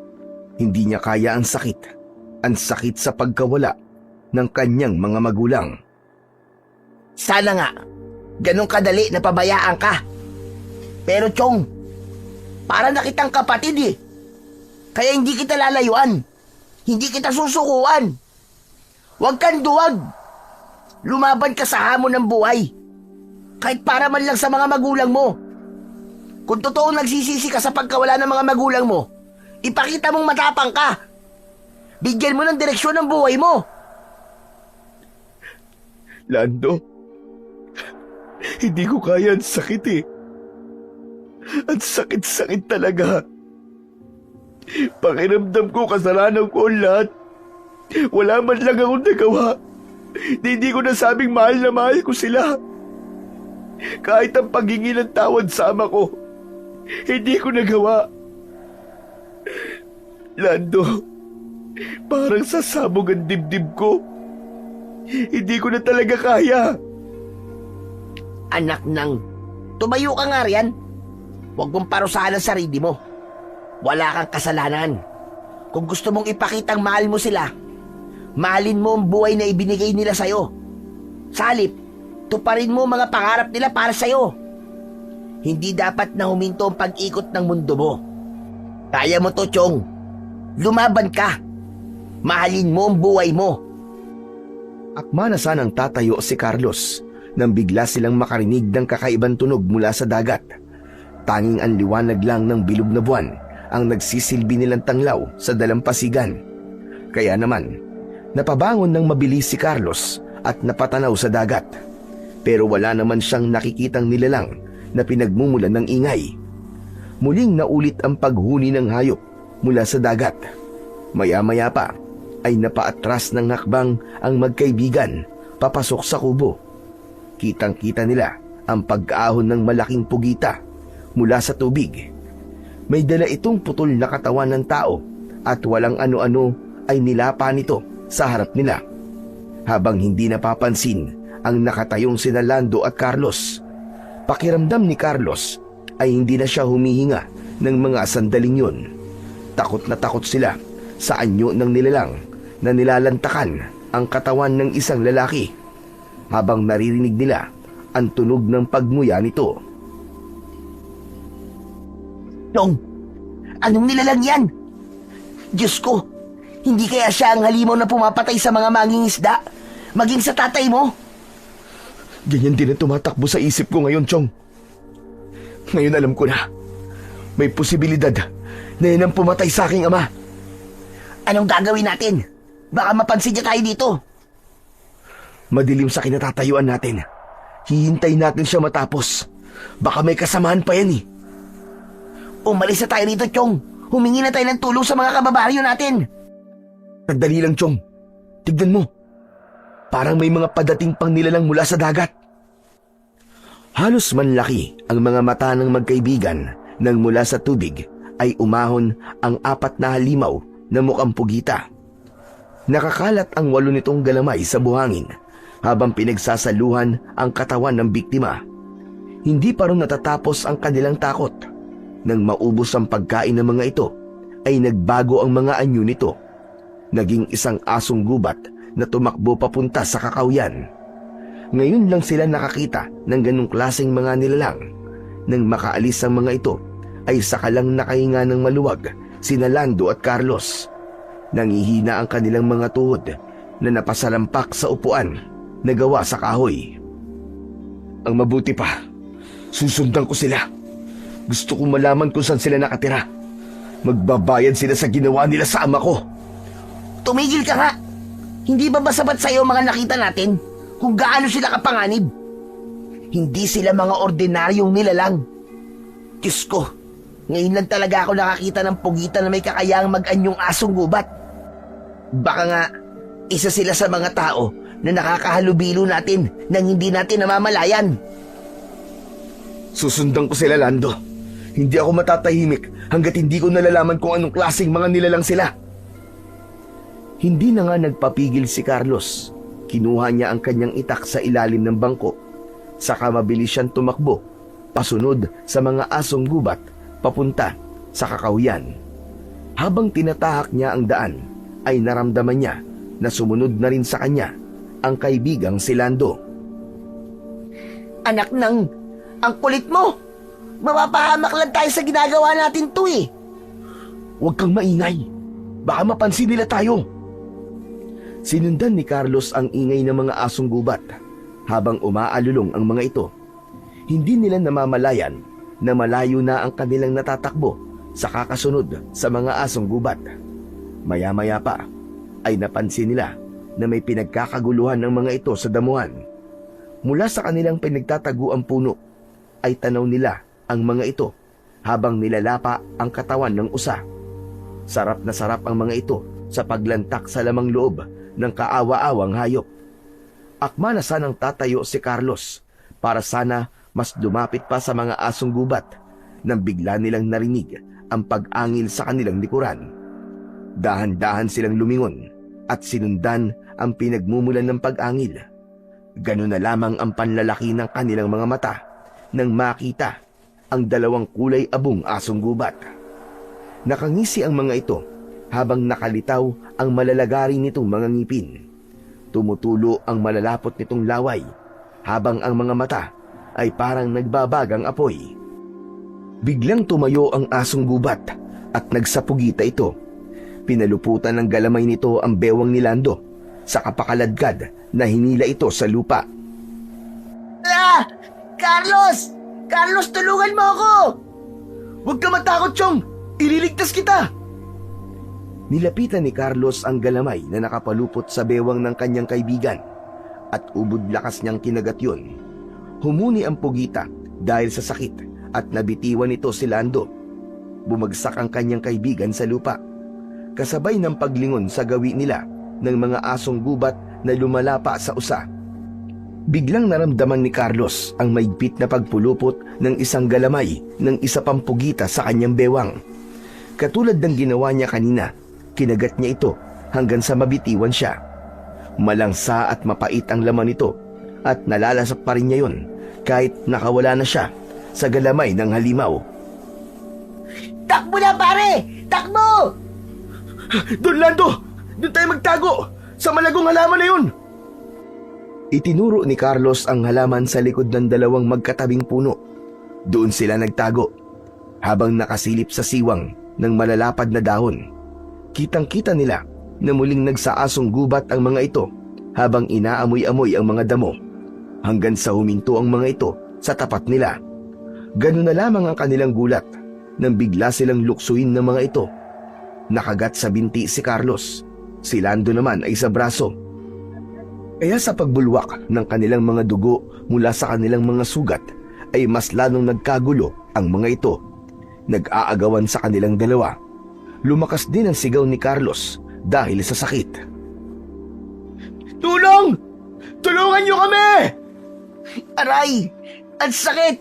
Hindi niya kaya ang sakit. Ang sakit sa pagkawala ng kanyang mga magulang.
Sana nga, ganun kadali na pabayaan ka. Pero Chong, para na kitang kapatid eh. Kaya hindi kita lalayuan. Hindi kita susukuan. Huwag kang duwag. Lumaban ka sa hamon ng buhay. Kahit para man lang sa mga magulang mo. Kung totoo nagsisisi ka sa pagkawala ng mga magulang mo, ipakita mong matapang ka. Bigyan mo ng direksyon ng buhay mo.
Lando, hindi ko kaya, ang sakit eh. Ang sakit-sakit talaga. Pakiramdam ko kasalanan ko ang lahat. Wala man lang akong nagawa. Hindi ko nasabing mahal na mahal ko sila. Kahit ang paghingi ng tawad sa ama ko, hindi ko nagawa. Lando, parang sasabog ang dibdib ko. Hindi ko na talaga kaya.
Anak nang, tumayo ka nga riyan. Huwag mong parusahan ang sarili mo. Wala kang kasalanan. Kung gusto mong ipakitang mahal mo sila, mahalin mo ang buhay na ibinigay nila sa'yo. Sa halip, tuparin mo ang mga pangarap nila para sa'yo. Hindi dapat na huminto ang pag-ikot ng mundo mo. Kaya mo to, Chong. Lumaban ka. Mahalin mo ang buhay mo.
Akma na sanang tatayo si Carlos nang bigla silang makarinig ng kakaibang tunog mula sa dagat. Tanging ang liwanag lang ng bilog na buwan ang nagsisilbi nilang tanglaw sa dalampasigan. Kaya naman, napabangon ng mabilis si Carlos at napatanaw sa dagat. Pero wala naman siyang nakikitang nilalang na pinagmumulan ng ingay. Muling naulit ang paghuni ng hayop mula sa dagat. Maya-maya pa ay napaatras ng hakbang ang magkaibigan papasok sa kubo. Kitang-kita nila ang pag-ahon ng malaking pugita mula sa tubig. May dala itong putol na katawan ng tao at walang ano-ano ay nilapa nito sa harap nila. Habang hindi napapansin ang nakatayong sina Lando at Carlos. Pakiramdam ni Carlos ay hindi na siya humihinga ng mga sandaling yun. Takot na takot sila sa anyo ng nilalang na nilalantakan ang katawan ng isang lalaki habang naririnig nila ang tunog ng pagmuya nito.
Chong, anong nilalang yan? Diyos ko, hindi kaya siya ang halimaw na pumapatay sa mga mangingisda, maging sa tatay mo?
Ganyan din ang tumatakbo sa isip ko ngayon, Chong. Ngayon alam ko na. May posibilidad na yan ang pumatay sa aking ama.
Anong gagawin natin? Baka mapansin niya tayo dito.
Madilim sa kinatatayuan natin. Hihintayin natin siya matapos. Baka may kasamahan pa yan eh.
Umalis na tayo dito, Chong. Humingi na tayo ng tulong sa mga kababaryo natin.
Sandali lang, Chong. Tignan mo. Parang may mga padating pang nilalang mula sa dagat.
Halos manlaki ang mga mata ng magkaibigan nang mula sa tubig ay umahon ang 4 na halimaw na mukhang pugita. Nakakalat ang 8 nitong galamay sa buhangin habang pinagsasaluhan ang katawan ng biktima. Hindi pa rin natatapos ang kanilang takot. Nang maubos ang pagkain ng mga ito, ay nagbago ang mga anyo nito. Naging isang asong gubat na tumakbo papunta sa kakawyan. Ngayon lang sila nakakita ng ganong klaseng mga nilalang. Nang makaalis ang mga ito, ay sakalang nakahinga ng maluwag sina Lando at Carlos. Nangihina ang kanilang mga tuhod na napasalampak sa upuan na gawa sa kahoy.
Ang mabuti pa, susundan ko sila. Gusto kong malaman kung saan sila nakatira. Magbabayad sila sa ginawa nila sa ama ko.
Tumigil ka nga. Hindi ba basabat sa'yo mga nakita natin kung gaano sila kapanganib? Hindi sila mga ordinaryong nilalang. Diyos ko, ngayon lang talaga ako nakakita ng pugita na may kakayang mag-anyong asong gubat. Baka nga, Isa sila sa mga tao na nakakahalubilo natin nang hindi natin namamalayan.
Susundan ko sila, Lando. Hindi ako matatahimik hanggat hindi ko nalalaman kung anong klaseng mga nilalang sila. Hindi na nga nagpapigil si Carlos. Kinuha niya ang kanyang itak sa ilalim ng bangko. Saka mabilis siyang tumakbo, pasunod sa mga asong gubat, papunta sa kakahuyan. Habang tinatahak niya ang daan, ay naramdaman niya na sumunod na rin sa kanya ang kaibigang si Lando.
Anak ng, ang kulit mo! Mapapahamak lang tayo sa ginagawa natin to eh.
Huwag kang maingay. Baka mapansin nila tayo. Sinundan ni Carlos ang ingay ng mga asong gubat habang umaalulong ang mga ito. Hindi nila namamalayan na malayo na ang kanilang natatakbo sa kakasunod sa mga asong gubat. Maya-maya pa ay napansin nila na may pinagkakaguluhan ng mga ito sa damuhan. Mula sa kanilang pinagtataguang puno ay tanaw nila ang mga ito habang nilalapa ang katawan ng usa. Sarap na sarap ang mga ito sa paglantak sa lamang loob ng kaawa-awang hayop. Akma na sanang tatayo si Carlos para sana mas lumapit pa sa mga asong gubat nang bigla nilang narinig ang pag-angil sa kanilang likuran. Dahan-dahan silang lumingon at sinundan ang pinagmumulan ng pag-angil. Ganun na lamang ang panlalaki ng kanilang mga mata nang makita ang dalawang kulay abong asong gubat. Nakangisi ang mga ito habang nakalitaw ang malalagari nitong mga ngipin. Tumutulo ang malalapot nitong laway habang ang mga mata ay parang nagbabagang apoy. Biglang tumayo ang asong gubat at nagsapugita ito. Pinaluputan ng galamay nito ang bewang ni Lando sa kapakaladkad na hinila ito sa lupa.
Ah! Carlos! Carlos, tulungan mo ako!
Huwag ka matakot, Chong! Ililigtas kita! Nilapitan ni Carlos ang galamay na nakapalupot sa bewang ng kanyang kaibigan at ubod lakas niyang kinagat yun. Humuni ang pugita dahil sa sakit at nabitiwan nito si Lando. Bumagsak ang kanyang kaibigan sa lupa, kasabay ng paglingon sa gawi nila ng mga asong gubat na lumalapa sa usa. Biglang naramdaman ni Carlos ang maigpit na pagpulupot ng isang galamay ng isa pang pugita sa kanyang bewang. Katulad ng ginawa niya kanina, kinagat niya ito hanggang sa mabitiwan siya. Malangsa at mapait ang laman nito at nalalasap pa rin niya yun kahit nakawala na siya sa galamay ng halimaw.
Takbo na, pare! Takbo!
Doon, Lando! Doon tayo magtago! Sa malagong halaman na yun! Itinuro ni Carlos ang halaman sa likod ng dalawang magkatabing puno. Doon sila nagtago habang nakasilip sa siwang ng malalapad na dahon. Kitang-kita nila na muling nagsaasong gubat ang mga ito habang inaamoy-amoy ang mga damo hanggang sa huminto ang mga ito sa tapat nila. Ganun na lamang ang kanilang gulat nang bigla silang luksuin ng mga ito. Nakagat sa binti si Carlos. Si Lando naman ay sa braso. Kaya sa pagbulwak ng kanilang mga dugo mula sa kanilang mga sugat ay mas lalong nagkagulo ang mga ito. Nag-aagawan sa kanilang dalawa. Lumakas din ang sigaw ni Carlos dahil sa sakit. Tulong! Tulungan niyo kami!
Aray! Ang sakit!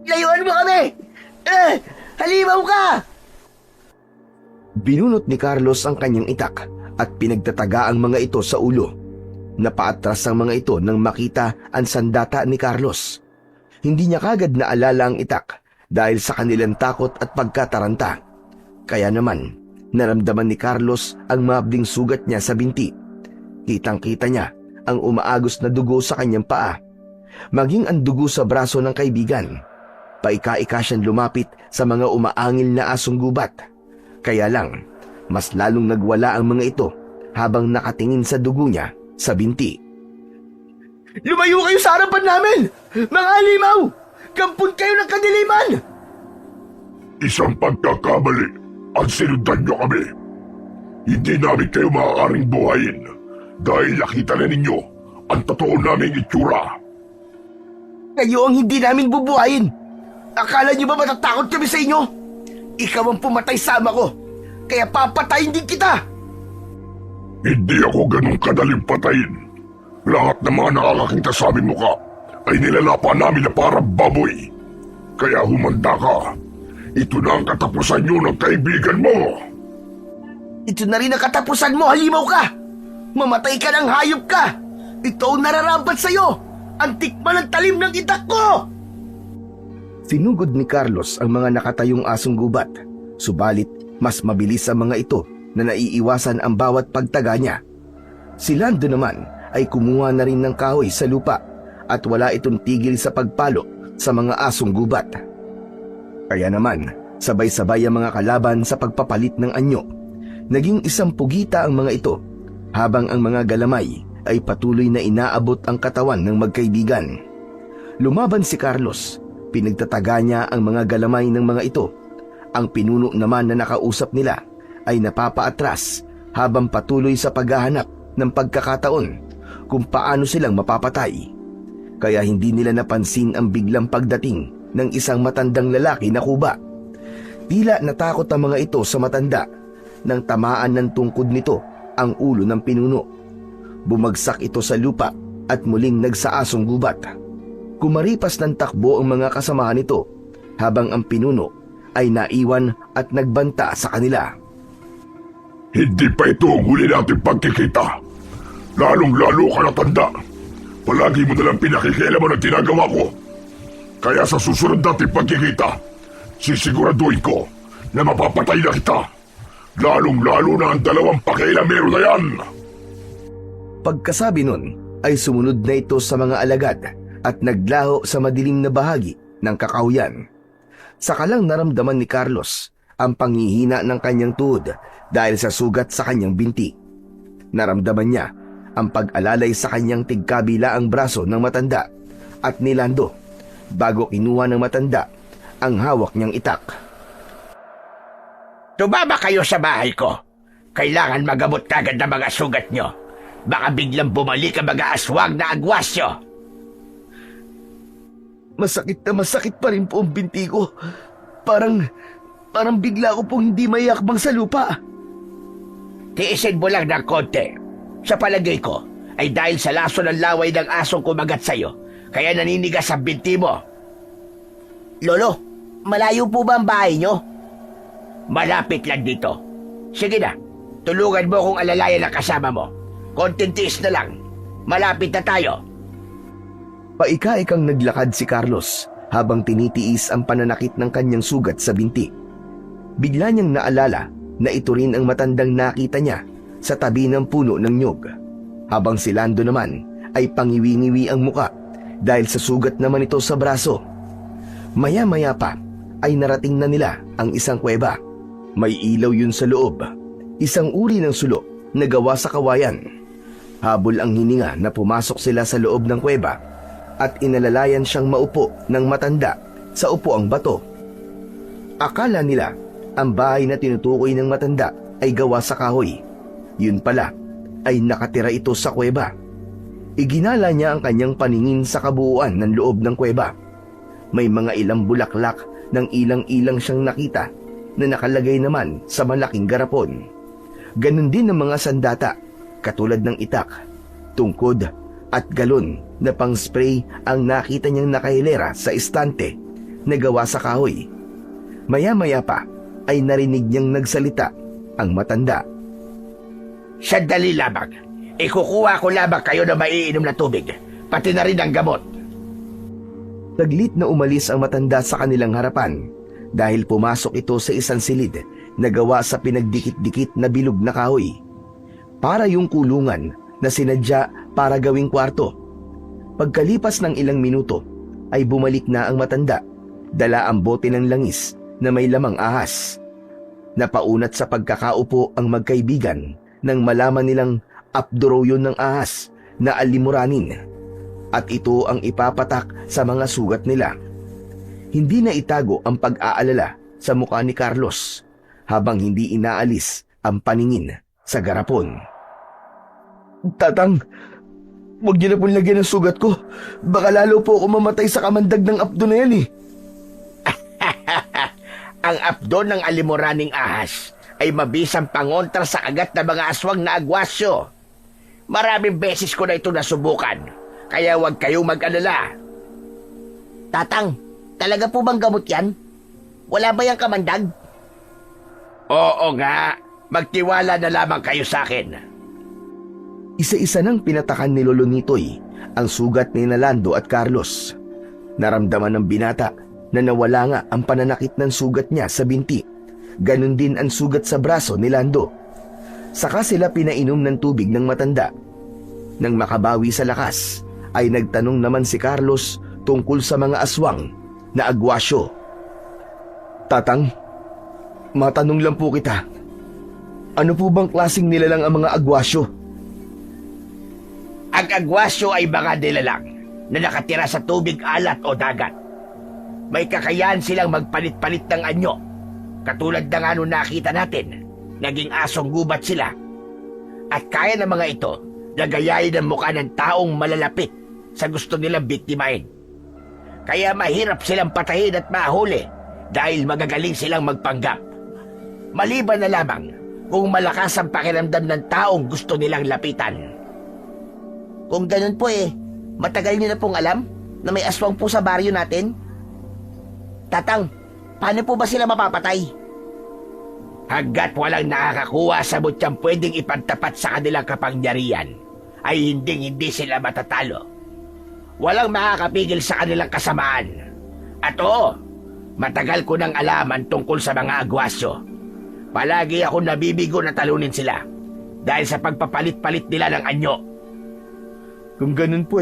Layuan mo kami! Halimaw ka!
Binunot ni Carlos ang kanyang itak at pinagtataga ang mga ito sa ulo. Napaatras ang mga ito nang makita ang sandata ni Carlos. Hindi niya kagad naalala ang itak dahil sa kanilang takot at pagkataranta. Kaya naman, naramdaman ni Carlos ang mabding sugat niya sa binti. Kitang-kita niya ang umaagos na dugo sa kanyang paa, maging ang dugo sa braso ng kaibigan. Paika-ika siyang lumapit sa mga umaangil na asong gubat. Kaya lang, mas lalong nagwala ang mga ito habang nakatingin sa dugo niya sa binti. Lumayo kayo sa harapan namin! Mga halimaw! Kampun kayo ng kadiliman!
Isang pagkakamali at sinundan nyo kami. Hindi namin kayo maaaring buhayin dahil nakita na ninyo ang totoo naming itsura.
Kayo ang hindi namin bubuhayin! Akala niyo ba matatakot kami sa inyo? Ikaw ang pumatay sa ama ko, kaya papatayin din kita!
Hindi ako ganun kadaling patayin. Lahat ng mga nakakakita sa aming muka ay nilalapa namin na parang baboy. Kaya humanda ka. Ito na ang katapusan nyo ng kaibigan mo.
Ito na rin ang katapusan mo, halimaw ka! Mamatay ka ng hayop ka! Ito ang nararampat sa'yo! Ang tikman ng talim ng itak ko!
Sinugod ni Carlos ang mga nakatayong asong gubat, subalit mas mabilis ang mga ito na naiiwasan ang bawat pagtaga niya. Si Lando naman ay kumuha na rin ng kahoy sa lupa at wala itong tigil sa pagpalo sa mga asong gubat. Kaya naman, sabay-sabay ang mga kalaban sa pagpapalit ng anyo. Naging isang pugita ang mga ito, habang ang mga galamay ay patuloy na inaabot ang katawan ng magkaibigan. Lumaban si Carlos, pinagtataga niya ang mga galamay ng mga ito. Ang pinuno naman na nakausap nila ay napapaatras habang patuloy sa paghahanap ng pagkakataon kung paano silang mapapatay. Kaya hindi nila napansin ang biglang pagdating ng isang matandang lalaki na kuba. Tila natakot ang mga ito sa matanda nang tamaan ng tungkod nito ang ulo ng pinuno. Bumagsak ito sa lupa at muling nagsaasong gubat. Kumaripas ng takbo ang mga kasamahan nito habang ang pinuno ay naiwan at nagbanta sa kanila.
Hindi pa ito ang huli nating pagkikita. Lalong-lalo ka na tanda. Palagi mo nalang pinakikialaman ang ginagawa ko. Kaya sa susunod nating pagkikita, sisiguraduhin ko na mapapatay na kita. Lalong-lalo na ang dalawang pakialamero na yan.
Pagkasabi nun ay sumunod na ito sa mga alagad at naglaho sa madilim na bahagi ng kakahuyan. Saka lang naramdaman ni Carlos ang panghihina ng kanyang tuhod dahil sa sugat sa kanyang binti. Naramdaman niya ang pag-alalay sa kanyang tigkabilaang braso ng matanda at ni Lando bago kinuha ng matanda ang hawak niyang itak.
Tumama kayo sa bahay ko. Kailangan magamot kagad ang mga sugat nyo. Baka biglang bumalik ang mga aswang na agwasyo.
Masakit pa rin po ang binti ko. Parang bigla ko pong hindi mayakbang sa lupa.
Tiisin mo lang ng konti. Sa palagay ko, ay dahil sa laso ng laway ng asong kumagat sa'yo, kaya naninigas ang binti mo. Lolo, malayo po ba ang bahay nyo? Malapit lang dito. Sige na, tulungan mo kung alalayan ang kasama mo. Konting tiis na lang. Malapit na tayo.
Paika-ikang naglakad si Carlos habang tinitiis ang pananakit ng kanyang sugat sa binti. Bigla niyang naalala na ito rin ang matandang nakita niya sa tabi ng puno ng nyog. Habang si Lando naman ay pangiwi-ngiwi ang muka dahil sa sugat naman ito sa braso. Maya-maya pa ay narating na nila ang isang kuweba. May ilaw yun sa loob. Isang uri ng sulo na gawa sa kawayan. Habol ang hininga na pumasok sila sa loob ng kuweba at inalalayan siyang maupo ng matanda sa upuang bato. Akala nila ang bahay na tinutukoy ng matanda ay gawa sa kahoy. Yun pala ay nakatira ito sa kuweba. Iginala niya ang kanyang paningin sa kabuuan ng loob ng kuweba. May mga ilang bulaklak ng ilang-ilang siyang nakita na nakalagay naman sa malaking garapon. Ganon din ang mga sandata, katulad ng itak, tungkod at galon na pang-spray ang nakita niyang nakahilera sa istante na gawa sa kahoy. Maya-maya pa ay narinig niyang nagsalita ang matanda.
Sandali lamang. Ikukuha ko lamang kayo na maiinom na tubig, pati na rin ang gamot.
Taglit na umalis ang matanda sa kanilang harapan dahil pumasok ito sa isang silid na gawa sa pinagdikit-dikit na bilog na kahoy. Para yung kulungan na sinadya para gawing kwarto. Pagkalipas ng ilang minuto ay bumalik na ang matanda, dala ang bote ng langis na may lamang ahas. Napaunat sa pagkakaupo ang magkaibigan nang malaman nilang apdo yun ng ahas na alimuranin at ito ang ipapatak sa mga sugat nila. Hindi na itago ang pag-aalala sa mukha ni Carlos habang hindi inaalis ang paningin sa garapon. Tatang, huwag niyo na pong lagyan ng sugat ko. Baka lalo po ako mamatay sa kamandag ng apdo na yan eh.
Ang apdo ng alimuraning ahas ay mabisang pangontra sa kagat ng mga aswang na agwasyo. Maraming beses ko na ito nasubukan, kaya huwag kayong mag-alala. Tatang, talaga po bang gamot yan? Wala ba yung kamandag? Oo nga, magtiwala na lamang kayo sa akin.
Isa-isa nang pinatakan ni Lolo Nitoy ang sugat ni Nalando at Carlos. Naramdaman ng binata na nawala nga ang pananakit ng sugat niya sa binti. Ganon din ang sugat sa braso ni Lando. Saka sila pinainom ng tubig ng matanda. Nang makabawi sa lakas, ay nagtanong naman si Carlos tungkol sa mga aswang na agwasyo. Tatang, matanong lang po kita. Ano po bang klaseng nilalang ang mga agwasyo?
Ang agwasyo ay mga nilalang na nakatira sa tubig, alat o dagat. May kakayahan silang magpalit-palit ng anyo. Katulad ng ano nakita natin, naging asong gubat sila. At kaya ng mga ito na gayahin ang mukha ng taong malalapit sa gusto nilang biktimahin. Kaya mahirap silang patayin at mahuli dahil magagaling silang magpanggap. Maliban na lamang kung malakas ang pakiramdam ng taong gusto nilang lapitan. Kung ganun po matagal niyo na pong alam na may aswang po sa baryo natin? Tatang, paano po ba sila mapapatay? Hanggat walang nakakakuha sa mutyang pwedeng ipantapat sa kanilang kapangyarihan, ay hindi sila matatalo. Walang makakapigil sa kanilang kasamaan. At oo, matagal ko nang alaman tungkol sa mga agwasyo. Palagi ako nabibigo na talunin sila dahil sa pagpapalit-palit nila ng anyo.
Kung ganun po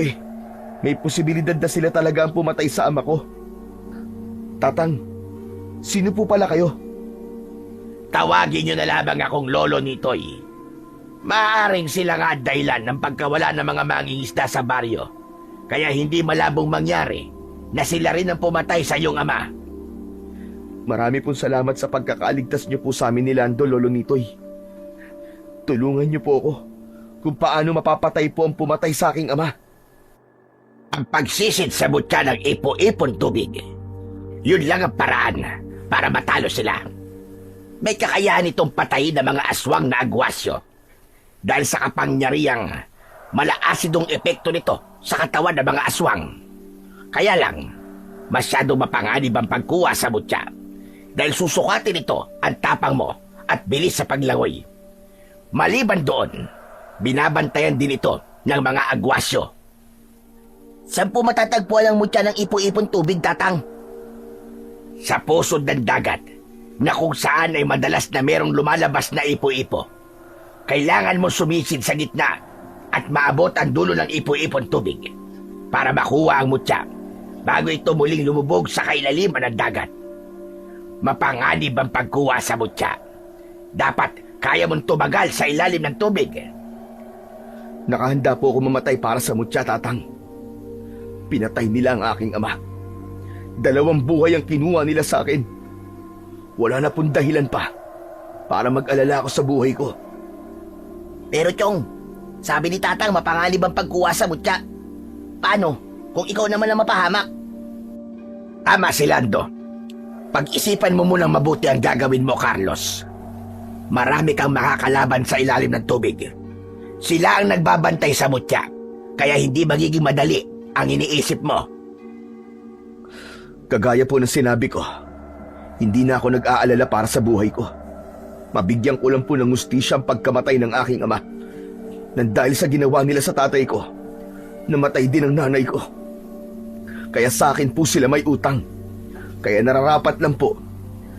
may posibilidad na sila talaga ang pumatay sa ama ko. Tatang, sino po pala kayo?
Tawagin niyo na lamang akong Lolo Nitoy. Maaaring sila nga dahilan ng pagkawala ng mga mangingisda sa baryo. Kaya hindi malabong mangyari na sila rin ang pumatay sa iyong ama.
Marami pong salamat sa pagkakaaligtas niyo po sa amin ni Lando, Lolo Nitoy. Tulungan niyo po ako kung paano mapapatay po ang pumatay sa aking ama.
Ang pagsisid sa mutya ng ipo-ipon tubig, yun lang ang paraan para matalo sila. May kakayahan itong patayin ng mga aswang na agwasyo dahil sa kapangyarihang malaasidong epekto nito sa katawan ng mga aswang. Kaya lang, masyadong mapanganib ang pagkuha sa mutya dahil susukatin ito ang tapang mo at bilis sa paglangoy. Maliban doon, binabantayan din ito ng mga agwasyo. Saan po matatagpuan ang mutya ng ipo-ipon tubig, Tatang? Sa pusod ng dagat, na kung saan ay madalas na merong lumalabas na ipo-ipo. Kailangan mo sumisid sa gitna at maabot ang dulo ng ipo-ipon tubig para makuha ang mutya bago ito muling lumubog sa kailaliman ng dagat. Mapanganib ang pagkuha sa mutya. Dapat kaya mong tumagal sa ilalim ng tubig.
Nakahanda po ako mamatay para sa mutya, Tatang. Pinatay nila ang aking ama. 2 buhay ang kinuha nila sa akin. Wala na pong dahilan pa para mag-alala ako sa buhay ko.
Pero Chong, sabi ni Tatang mapanganib ang pagkuha sa mutya. Paano kung ikaw naman ang mapahamak? Tama si Lando. Pag-isipan mo munang mabuti ang gagawin mo, Carlos. Marami kang makakalaban sa ilalim ng tubig. Sila ang nagbabantay sa mutya, kaya hindi magiging madali ang iniisip mo.
Kagaya po ng sinabi ko, hindi na ako nag-aalala para sa buhay ko. Mabigyan ko lang po ng hustisya ang pagkamatay ng aking ama. Nang dahil sa ginawa nila sa tatay ko, namatay din ang nanay ko. Kaya sa akin po sila may utang. Kaya nararapat lang po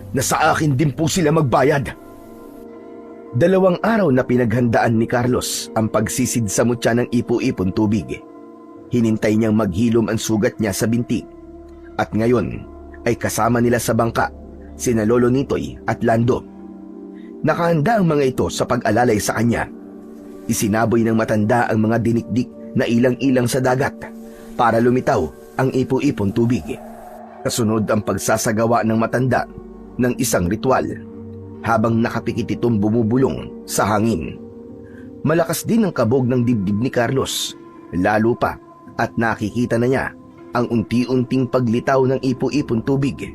na sa akin din po sila magbayad. 2 araw na pinaghandaan ni Carlos ang pagsisid sa mutya ng ipo-ipon tubig. Hinintay niyang maghilom ang sugat niya sa binti. At ngayon ay kasama nila sa bangka sina Lolo Nitoy at Lando. Nakahanda ang mga ito sa pag-alalay sa kanya. Isinaboy ng matanda ang mga dinikdik na ilang-ilang sa dagat para lumitaw ang ipo-ipon tubig. Kasunod ang pagsasagawa ng matanda ng isang ritual habang nakapikit itong bumubulong sa hangin. Malakas din ang kabog ng dibdib ni Carlos, lalo pa at nakikita na niya ang unti-unting paglitaw ng ipo-ipon tubig.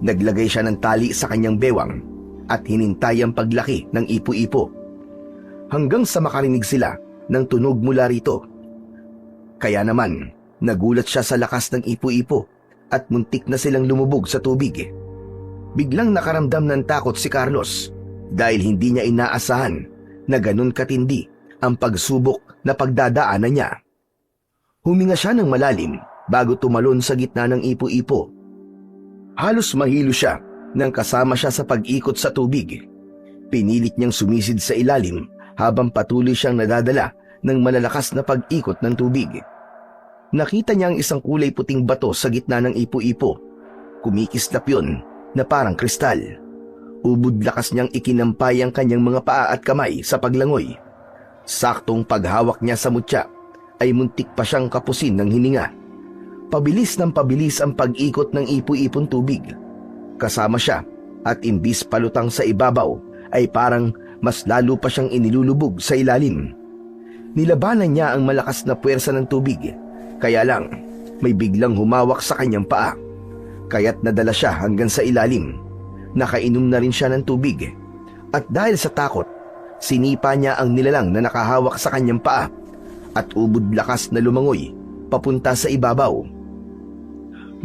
Naglagay siya ng tali sa kanyang bewang at hinintay ang paglaki ng ipo-ipo. Hanggang sa makarinig sila ng tunog mula rito. Kaya naman, nagulat siya sa lakas ng ipo-ipo at muntik na silang lumubog sa tubig. Biglang nakaramdam ng takot si Carlos dahil hindi niya inaasahan na ganun katindi ang pagsubok na pagdadaanan niya. Huminga siya ng malalim bago tumalon sa gitna ng ipo-ipo. Halos mahilo siya nang kasama siya sa pag-ikot sa tubig. Pinilit niyang sumisid sa ilalim habang patuloy siyang nadadala ng malalakas na pag-ikot ng tubig. Nakita niya ang isang kulay puting bato sa gitna ng ipo-ipo. Kumikislap yun na parang kristal. Ubod lakas niyang ikinampay ang kanyang mga paa at kamay sa paglangoy. Saktong paghawak niya sa mutya ay muntik pa siyang kapusin ng hininga. Pabilis ng pabilis ang pag-ikot ng ipo-ipon tubig. Kasama siya at imbis palutang sa ibabaw ay parang mas lalo pa siyang inilulubog sa ilalim. Nilabanan niya ang malakas na puwersa ng tubig, kaya lang may biglang humawak sa kanyang paa. Kaya't nadala siya hanggang sa ilalim. Nakainom na rin siya ng tubig. At dahil sa takot, sinipa niya ang nilalang na nakahawak sa kanyang paa at ubod lakas na lumangoy papunta sa ibabaw.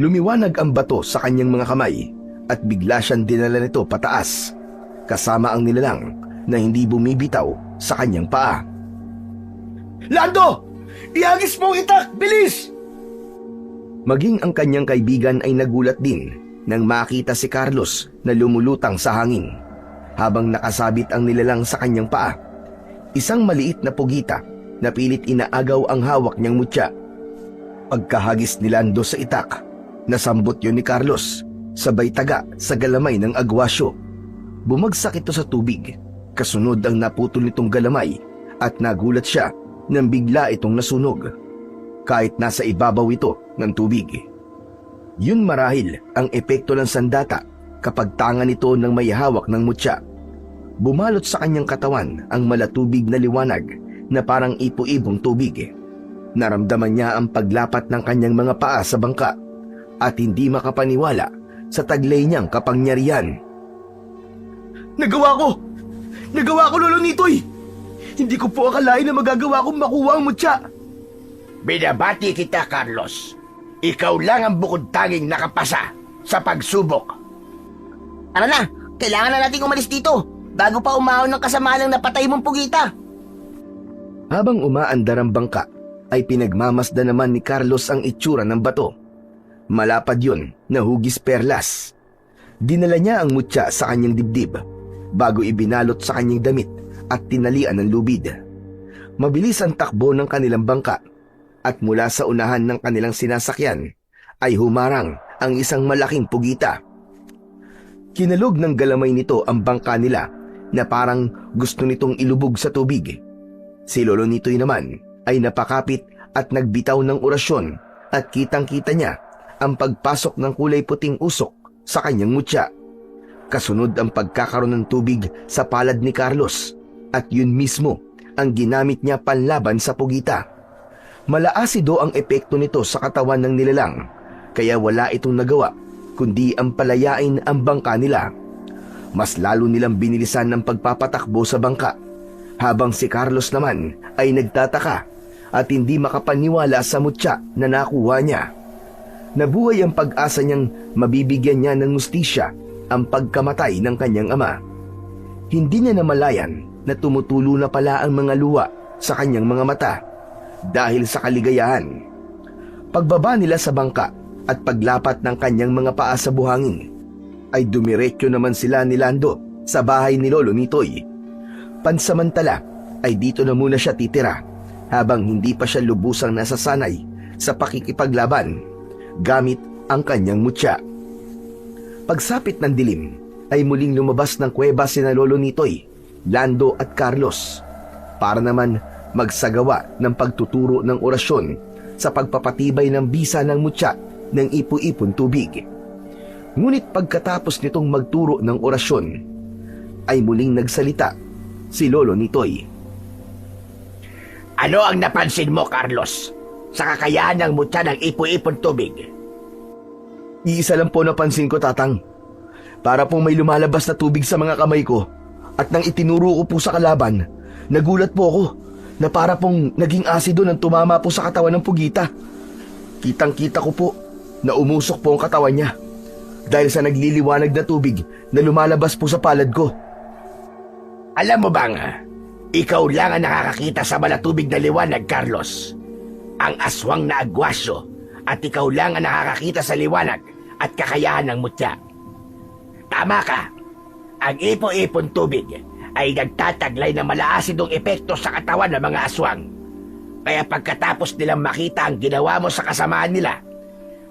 Lumiwanag ang bato sa kanyang mga kamay at bigla siyang dinala nito pataas, kasama ang nilalang na hindi bumibitaw sa kanyang paa.
Lando! Ihagis mo ang itak! Bilis!
Maging ang kanyang kaibigan ay nagulat din nang makita si Carlos na lumulutang sa hangin habang nakasabit ang nilalang sa kanyang paa. Isang maliit na pugita na pilit inaagaw ang hawak niyang mutya. Pagkahagis ni Lando sa itak, nasambot yun ni Carlos, sabay taga sa galamay ng agwasyo. Bumagsak ito sa tubig, kasunod ang naputol nitong galamay at nagulat siya nang bigla itong nasunog. Kahit nasa ibabaw ito ng tubig. Yun marahil ang epekto ng sandata kapag tanga nito ng may hawak ng mutya. Bumalot sa kanyang katawan ang malatubig na liwanag na parang ipo-ibong tubig. Naramdaman niya ang paglapat ng kanyang mga paa sa bangka at hindi makapaniwala sa taglay niyang kapangyarihan.
Nagawa ko! Nagawa ko, Lolo Nitoy! Hindi ko po akalain na magagawa kong makuha ang mutya.
Binabati kita, Carlos. Ikaw lang ang bukod tanging nakapasa sa pagsubok. Tara na, kailangan na natin umalis dito bago pa umahon ng kasamaan ng napatay mong pugita.
Habang umaandar ang bangka, ay pinagmamasdan naman ni Carlos ang itsura ng bato. Malapad yun na hugis perlas. Dinala niya ang mutya sa kanyang dibdib bago ibinalot sa kanyang damit at tinalian ng lubid. Mabilis ang takbo ng kanilang bangka at mula sa unahan ng kanilang sinasakyan ay humarang ang isang malaking pugita. Kinalog ng galamay nito ang bangka nila na parang gusto nitong ilubog sa tubig. Si Lolo Nitoy naman ay napakapit at nagbitaw ng orasyon at kitang-kita niya ang pagpasok ng kulay puting usok sa kanyang mutya. Kasunod ang pagkakaroon ng tubig sa palad ni Carlos at yun mismo ang ginamit niya panlaban sa pugita. Malaasido ang epekto nito sa katawan ng nilalang, kaya wala itong nagawa kundi ang palayain ang bangka nila. Mas lalo nilang binilisan ng pagpapatakbo sa bangka, habang si Carlos naman ay nagtataka at hindi makapaniwala sa mutya na nakuha niya. Nabuhay ang pag-asa niyang mabibigyan niya ng hustisya ang pagkamatay ng kanyang ama. Hindi niya namalayan na tumutulo na pala ang mga luha sa kanyang mga mata dahil sa kaligayahan. Pagbaba nila sa bangka at paglapat ng kanyang mga paa sa buhangin, ay dumiretso naman sila ni Lando sa bahay ni Lolo Nitoy. Pansamantala ay dito na muna siya titira habang hindi pa siya lubusang nasasanay sa pakikipaglaban gamit ang kanyang mutya. Pagsapit ng dilim ay muling lumabas ng kuweba sina Lolo Nitoy, Lando at Carlos para naman magsagawa ng pagtuturo ng orasyon sa pagpapatibay ng bisa ng mutya ng ipo-ipon tubig. Ngunit pagkatapos nitong magturo ng orasyon, ay muling nagsalita si Lolo Nitoy.
Ano ang napansin mo, Carlos, sa kakayahan ng mutya ng ipo-ipon tubig?
Iisa lang po napansin ko, Tatang. Para pong may lumalabas na tubig sa mga kamay ko at nang itinuro ko po sa kalaban, nagulat po ako na para pong naging asido nang tumama po sa katawan ng pugita. Kitang-kita ko po na umusok po ang katawan niya dahil sa nagliliwanag na tubig na lumalabas po sa palad ko.
Alam mo bang, ikaw lang ang nakakakita sa malatubig na liwanag, Carlos. Ang aswang na agwasyo at ikaw lang ang nakakakita sa liwanag at kakayahan ng mutya. Tama ka. Ang ipo-ipon tubig ay nagtataglay ng malaasidong epekto sa katawan ng mga aswang. Kaya pagkatapos nilang makita ang ginawa mo sa kasamaan nila,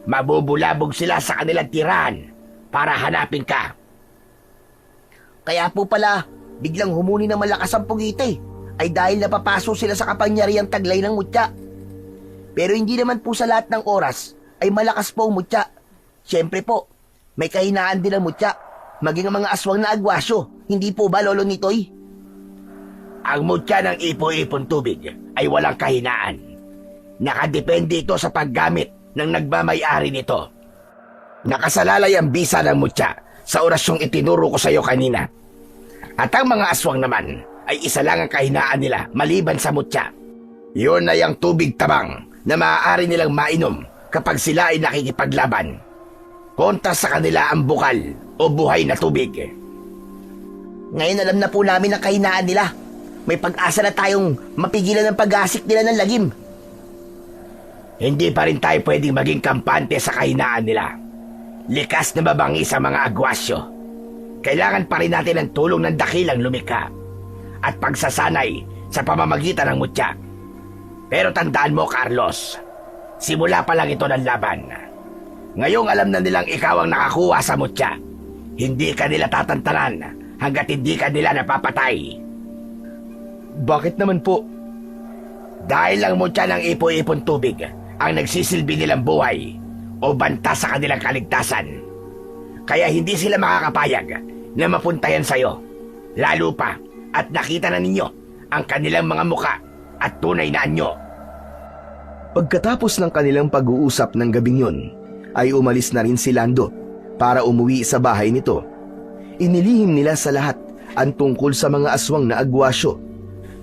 mabubulabog sila sa kanilang tirahan para hanapin ka.
Kaya po pala, biglang humuni ng malakas ang pugita ay dahil napapaso sila sa kapangyarihang taglay ng mutya. Pero hindi naman po sa lahat ng oras ay malakas po ang mutya. Siyempre po, may kahinaan din ang mutya, maging ang mga aswang na agwasyo. Hindi po ba, Lolo Nitoy?
Ang mutya ng ipo-ipon tubig ay walang kahinaan. Nakadepende ito sa paggamit ng nagmamay-ari nito. Nakasalalay ang bisa ng mutya sa orasyong itinuro ko sa iyo kanina. At ang mga aswang naman ay isa lang ang kahinaan nila maliban sa mutya. Yun ay ang tubig tabang na maaari nilang mainom kapag sila ay nakikipaglaban. Kontra sa kanila ang bukal o buhay na tubig.
Ngayon alam na po namin ang kahinaan nila. May pag-asa na tayong mapigilan ang pag-asik nila ng lagim.
Hindi pa rin tayo pwedeng maging kampante sa kahinaan nila. Likas na mabangi sa mga agwasyo. Kailangan pa rin natin ang tulong ng dakilang lumikha at pagsasanay sa pamamagitan ng mutya. Pero tandaan mo, Carlos, simula pa lang ito ng laban. Ngayong alam na nilang ikaw ang nakakuha sa mutya, hindi ka nila tatantanan hanggat hindi ka nila napapatay.
Bakit naman po?
Dahil ang mutya ng ipo-ipon tubig ang nagsisilbi nilang buhay o banta sa kanilang kaligtasan. Kaya hindi sila makakapayag na mapuntayan sa'yo. Lalo pa at nakita na ninyo ang kanilang mga muka at tunay na anyo.
Pagkatapos ng kanilang pag-uusap ng gabing yun, ay umalis na rin si Lando para umuwi sa bahay nito. Inilihim nila sa lahat ang tungkol sa mga aswang na agwasyo,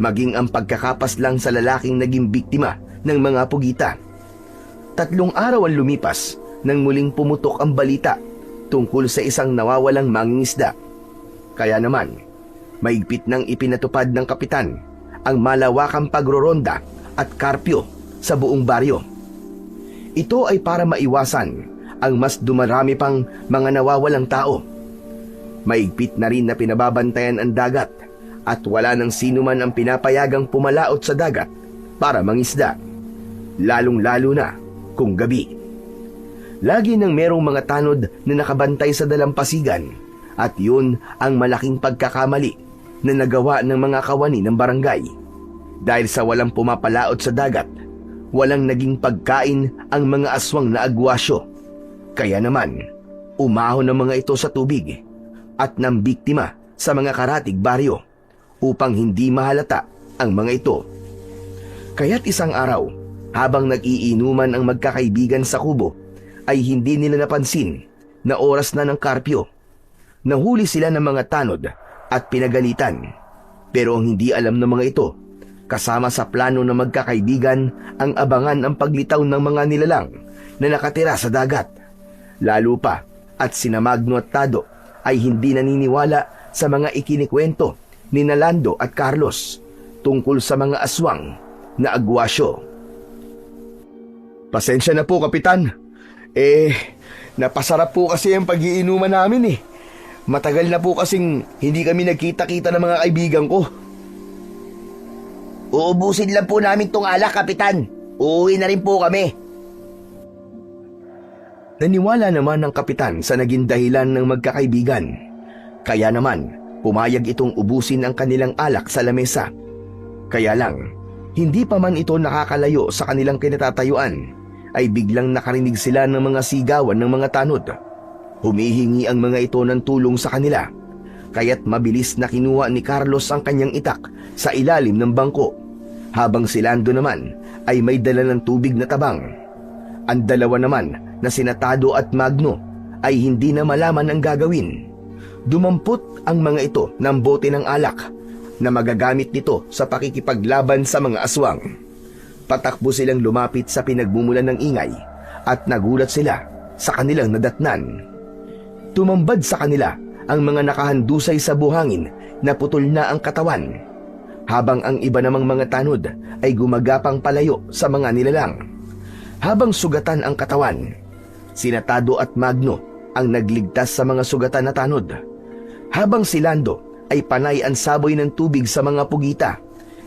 maging ang pagkakapas lang sa lalaking naging biktima ng mga pugita. 3 araw ang lumipas nang muling pumutok ang balita tungkol sa isang nawawalang mangingisda. Kaya naman, maigpit nang ipinatupad ng kapitan ang malawakang pagroronda at karpyo sa buong baryo. Ito ay para maiwasan ang mas dumarami pang mga nawawalang tao. Maigpit na rin na pinababantayan ang dagat at wala nang sino man ang pinapayagang pumalaot sa dagat para mangisda, lalong-lalo na kung gabi. Lagi nang merong mga tanod na nakabantay sa dalampasigan at yun ang malaking pagkakamali na nagawa ng mga kawani ng barangay. Dahil sa walang pumapalaot sa dagat, walang naging pagkain ang mga aswang na agwasyo. Kaya naman, umahon ang mga ito sa tubig at nambiktima sa mga karatig baryo upang hindi mahalata ang mga ito. Kaya't isang araw, habang nag-iinuman ang magkakaibigan sa kubo, ay hindi nila napansin na oras na ng karpyo. Nahuli sila ng mga tanod at pinagalitan. Pero ang hindi alam ng mga ito, kasama sa plano ng magkakaibigan ang abangan ang paglitaw ng mga nilalang na nakatira sa dagat. Lalo pa at sina Magno at Tado ay hindi naniniwala sa mga ikinikwento ni Nalando at Carlos tungkol sa mga aswang na agwasyo.
Pasensya na po, Kapitan. Napasarap po kasi ang pag-iinuman namin eh. Matagal na po kasing hindi kami nagkita-kita ng mga kaibigan ko.
Uubusin lang po namin tong alak, Kapitan. Uuwi na rin po kami.
Naniwala naman ang kapitan sa naging dahilan ng magkakaibigan. Kaya naman, pumayag itong ubusin ang kanilang alak sa lamesa. Kaya lang, hindi pa man ito nakakalayo sa kanilang kinatatayuan, ay biglang nakarinig sila ng mga sigawan ng mga tanod. Humihingi ang mga ito ng tulong sa kanila, kaya't mabilis na kinuha ni Carlos ang kanyang itak sa ilalim ng bangko, habang si Lando naman ay may dala ng tubig na tabang. Ang dalawa naman na sina Tado at Magno ay hindi na malaman ang gagawin, Dumampot ang mga ito ng bote ng alak na magagamit nito sa pakikipaglaban sa mga aswang. Patakbo silang lumapit sa pinagmumulan ng ingay at nagulat sila sa kanilang nadatnan. Tumambad sa kanila ang mga nakahandusay sa buhangin na putol na ang katawan, habang ang iba namang mga tanod ay gumagapang palayo sa mga nilalang. Habang sugatan ang katawan, sina Tado at Magno ang nagligtas sa mga sugatan na tanod, habang si Lando ay panay ang saboy ng tubig sa mga pugita,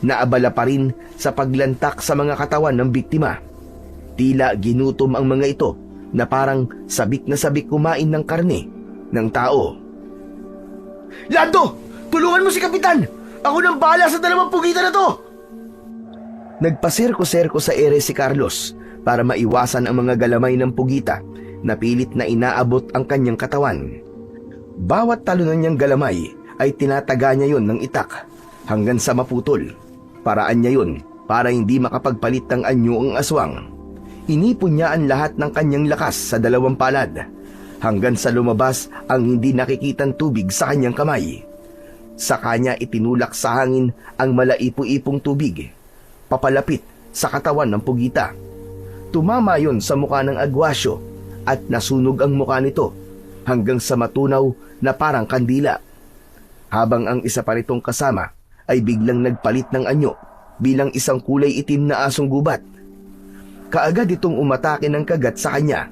na abala pa rin sa paglantak sa mga katawan ng biktima. Tila ginutom ang mga ito na parang sabik na sabik kumain ng karne ng tao.
Lando! Tulungan mo si Kapitan! Ako nang bahala sa dalawang pugita na to!
Nagpaserko-serko sa ere si Carlos para maiwasan ang mga galamay ng pugita na pilit na inaabot ang kanyang katawan. Bawat talunan niyang galamay ay tinataga niya yon ng itak hanggang sa maputol. Paraan niya yun para hindi makapagpalit ng anyo ang aswang. Inipon niya ang lahat ng kanyang lakas sa dalawang palad hanggang sa lumabas ang hindi nakikitang tubig sa kanyang kamay. Sa kanya itinulak sa hangin ang malaipo-ipong tubig, papalapit sa katawan ng pugita. Tumama yon sa mukha ng agwasyo at nasunog ang mukha nito hanggang sa matunaw na parang kandila. Habang ang isa pa nitong kasama ay biglang nagpalit ng anyo bilang isang kulay itim na asong gubat. Kaagad itong umatake ng kagat sa kanya.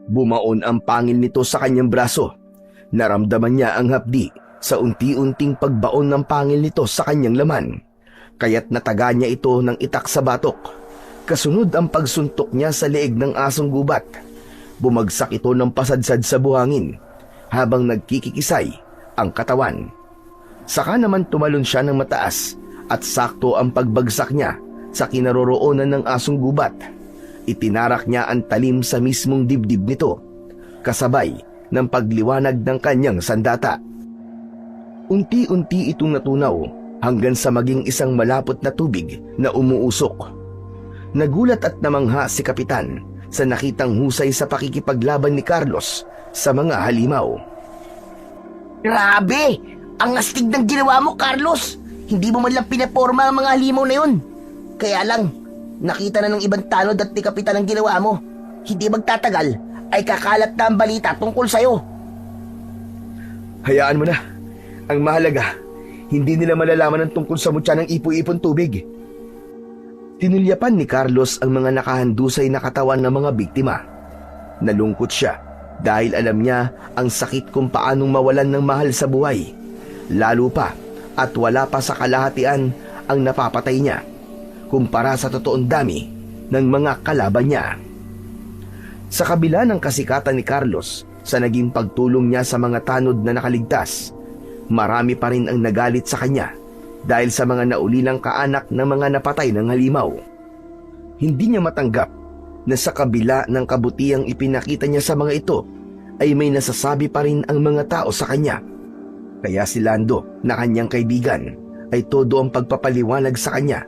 Bumaon ang pangil nito sa kanyang braso. Naramdaman niya ang hapdi sa unti-unting pagbaon ng pangil nito sa kanyang laman, kaya't nataga niya ito ng itak sa batok. Kasunod ang pagsuntok niya sa leeg ng asong gubat. Bumagsak ito ng pasadsad sa buhangin habang nagkikikisay ang katawan. Saka naman tumalon siya ng mataas at sakto ang pagbagsak niya sa kinaroroonan ng asong gubat. Itinarak niya ang talim sa mismong dibdib nito, kasabay ng pagliwanag ng kanyang sandata. Unti-unti itong natunaw hanggang sa maging isang malapot na tubig na umuusok. Nagulat at namangha si Kapitan sa nakitang husay sa pakikipaglaban ni Carlos sa mga halimaw.
Grabe! Ang astig ng ginawa mo, Carlos! Hindi mo man lang pinaporma ang mga halimaw na yun. Kaya lang, nakita na ng ibang tanod at ni Kapitan ang ginawa mo. Hindi magtatagal ay kakalat na ang balita tungkol sa'yo.
Hayaan mo na. Ang mahalaga, hindi nila malalaman ang tungkol sa mutya ng ipo-ipon tubig. Tinulyapan ni Carlos ang mga nakahandusay na katawan ng mga biktima. Nalungkot siya dahil alam niya ang sakit kung paanong mawalan ng mahal sa buhay. Lalo pa at wala pa sa kalahatian ang napapatay niya kumpara sa totoong dami ng mga kalaban niya. Sa kabila ng kasikatan ni Carlos sa naging pagtulong niya sa mga tanod na nakaligtas, marami pa rin ang nagalit sa kanya dahil sa mga naulilang kaanak ng mga napatay ng halimaw. Hindi niya matanggap na sa kabila ng kabutihang ipinakita niya sa mga ito, ay may nasasabi pa rin ang mga tao sa kanya. Kaya si Lando, na kanyang kaibigan, ay todo ang pagpapaliwanag sa kanya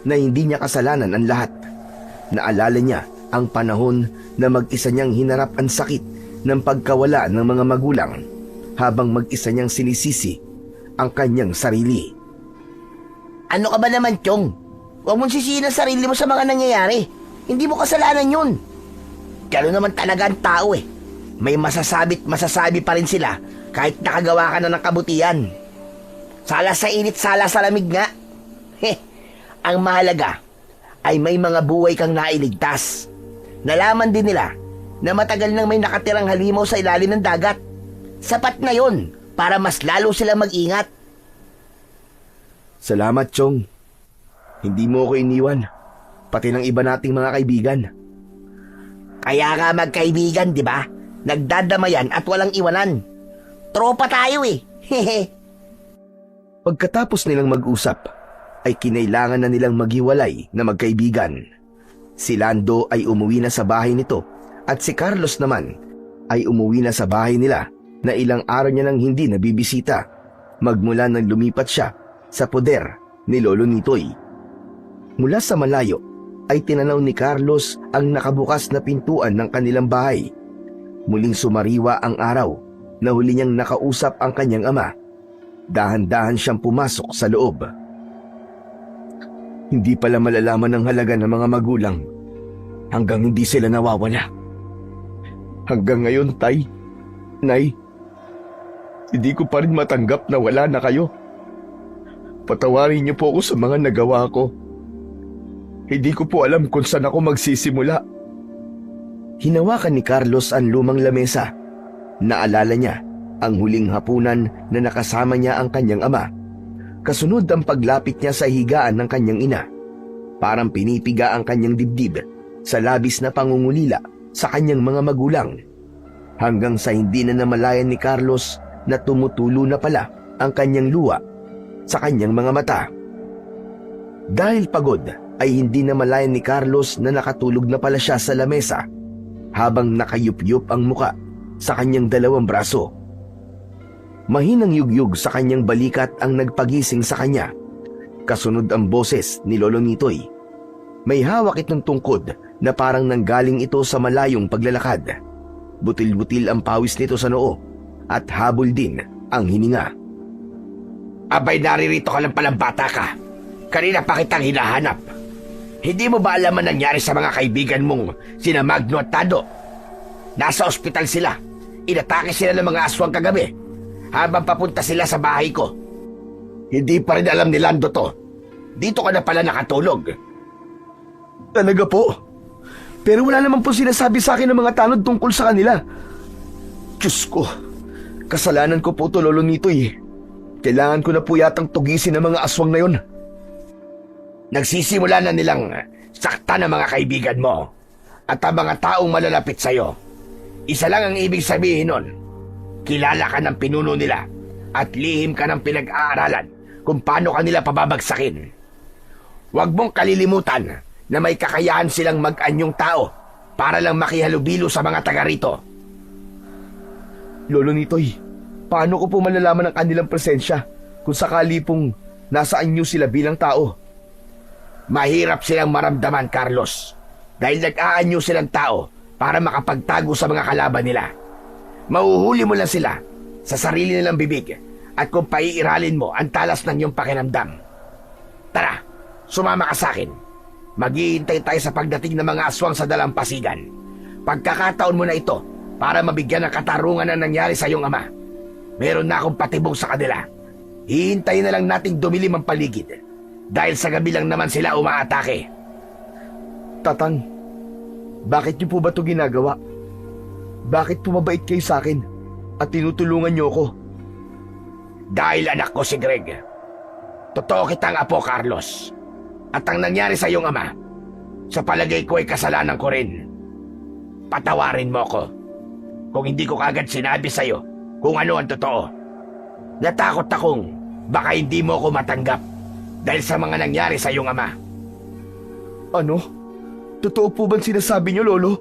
na hindi niya kasalanan ang lahat. Naalala niya ang panahon na mag-isa niyang hinarap ang sakit ng pagkawala ng mga magulang, habang mag-isa niyang sinisisi ang kanyang sarili.
Ano ka ba naman, Chong? Huwag mong sisihin ang sarili mo sa mga nangyayari. Hindi mo kasalanan yun. Gano'n naman talaga ang tao eh. May masasabi pa rin sila kahit nakagawa ka na ng kabutihan. Sala sa init, sala sa lamig nga. Ang mahalaga ay may mga buhay kang nailigtas. Nalaman din nila na matagal nang may nakatirang halimaw sa ilalim ng dagat. Sapat na yon para mas lalo silang mag-ingat.
Salamat, Chong. Hindi mo ako iniwan, pati ng iba nating mga kaibigan.
Kaya nga magkaibigan, di ba? Nagdadamayan at walang iwanan. Tropa tayo eh.
Pagkatapos nilang mag-usap, ay kinailangan na nilang maghiwalay na magkaibigan. Si Lando ay umuwi na sa bahay nito at si Carlos naman ay umuwi na sa bahay nila na ilang araw niya nang hindi nabibisita magmula nang lumipat siya sa poder ni Lolo Nitoy. Mula sa malayo ay tinanaw ni Carlos ang nakabukas na pintuan ng kanilang bahay. Muling sumariwa ang araw na huli niyang nakausap ang kanyang ama, dahan-dahan siyang pumasok sa loob. Hindi pala malalaman ang halaga ng mga magulang hanggang hindi sila nawawala. Hanggang ngayon, Tay, Nay, hindi ko pa rin matanggap na wala na kayo. Patawarin niyo po ako sa mga nagawa ko. Hindi ko po alam kung saan ako magsisimula. Hinawakan ni Carlos ang lumang lamesa. Naalala niya ang huling hapunan na nakasama niya ang kanyang ama. Kasunod ang paglapit niya sa higaan ng kanyang ina. Parang pinipiga ang kanyang dibdib sa labis na pangungulila sa kanyang mga magulang. Hanggang sa hindi na namalayan ni Carlos na tumutulo na pala ang kanyang luha sa kanyang mga mata. Dahil pagod ay hindi namalayan ni Carlos na nakatulog na pala siya sa lamesa habang nakayup-yup ang muka sa kanyang dalawang braso. Mahinang yugyug sa kanyang balikat ang nagpagising sa kanya. Kasunod ang boses ni Lolo Nitoy. May hawak itong tungkod na parang nanggaling ito sa malayong paglalakad. Butil-butil ang pawis nito sa noo at habol din ang hininga.
Abay, naririto ka lang palang bata ka. Kanina pa kitang hinahanap. Hindi mo ba alam ang nangyari sa mga kaibigan mong sina Magno at Tado? Nasa ospital sila. Inatake sila ng mga aswang kagabi habang papunta sila sa bahay ko. Hindi pa rin alam ni Lando to. Dito ka na pala nakatulog.
Talaga po? Pero wala naman po sinasabi sa akin ng mga tanod tungkol sa kanila. Diyos ko, kasalanan ko po to, Lolo Nitoy. Kailangan ko na po yatang tugisin ang mga aswang na yon.
Nagsisimula na nilang sakta ng mga kaibigan mo at ang mga taong malalapit sa'yo. Isa lang ang ibig sabihin nun. Kilala ka ng pinuno nila at lihim ka ng pinag-aaralan kung paano ka nila pababagsakin. Huwag mong kalilimutan na may kakayahan silang mag-anyong tao para lang makihalubilo sa mga taga rito.
Lolo Nitoy, paano ko po malalaman ang kanilang presensya kung sakali pong nasa anyo sila bilang tao?
Mahirap silang maramdaman, Carlos, dahil nag-aanyo silang tao para makapagtago sa mga kalaban nila. Mauhuli mo lang sila sa sarili nilang bibig at kung paiiralin mo ang talas ng iyong pakiramdam. Tara, sumama ka sa akin. Maghihintay tayo sa pagdating ng mga aswang sa dalampasigan. Pagkakataon mo na ito para mabigyan ng katarungan na nangyari sa iyong ama. Meron na akong patibong sa kanila. Hihintayin na lang nating dumilim ang paligid dahil sa gabi lang naman sila umaatake.
Tatang, bakit niyo po ba ito ginagawa? Bakit po mabait kayo sa akin at tinutulungan niyo ako?
Dahil anak ko si Greg. Totoo kitang apo, Carlos. At ang nangyari sa iyong ama, sa palagay ko ay kasalanan ko rin. Patawarin mo ko kung hindi ko kagad sinabi sa iyo kung ano ang totoo. Natakot akong baka hindi mo ko matanggap dahil sa mga nangyari sa iyong ama.
Ano? Totoo po bang sinasabi niyo, Lolo?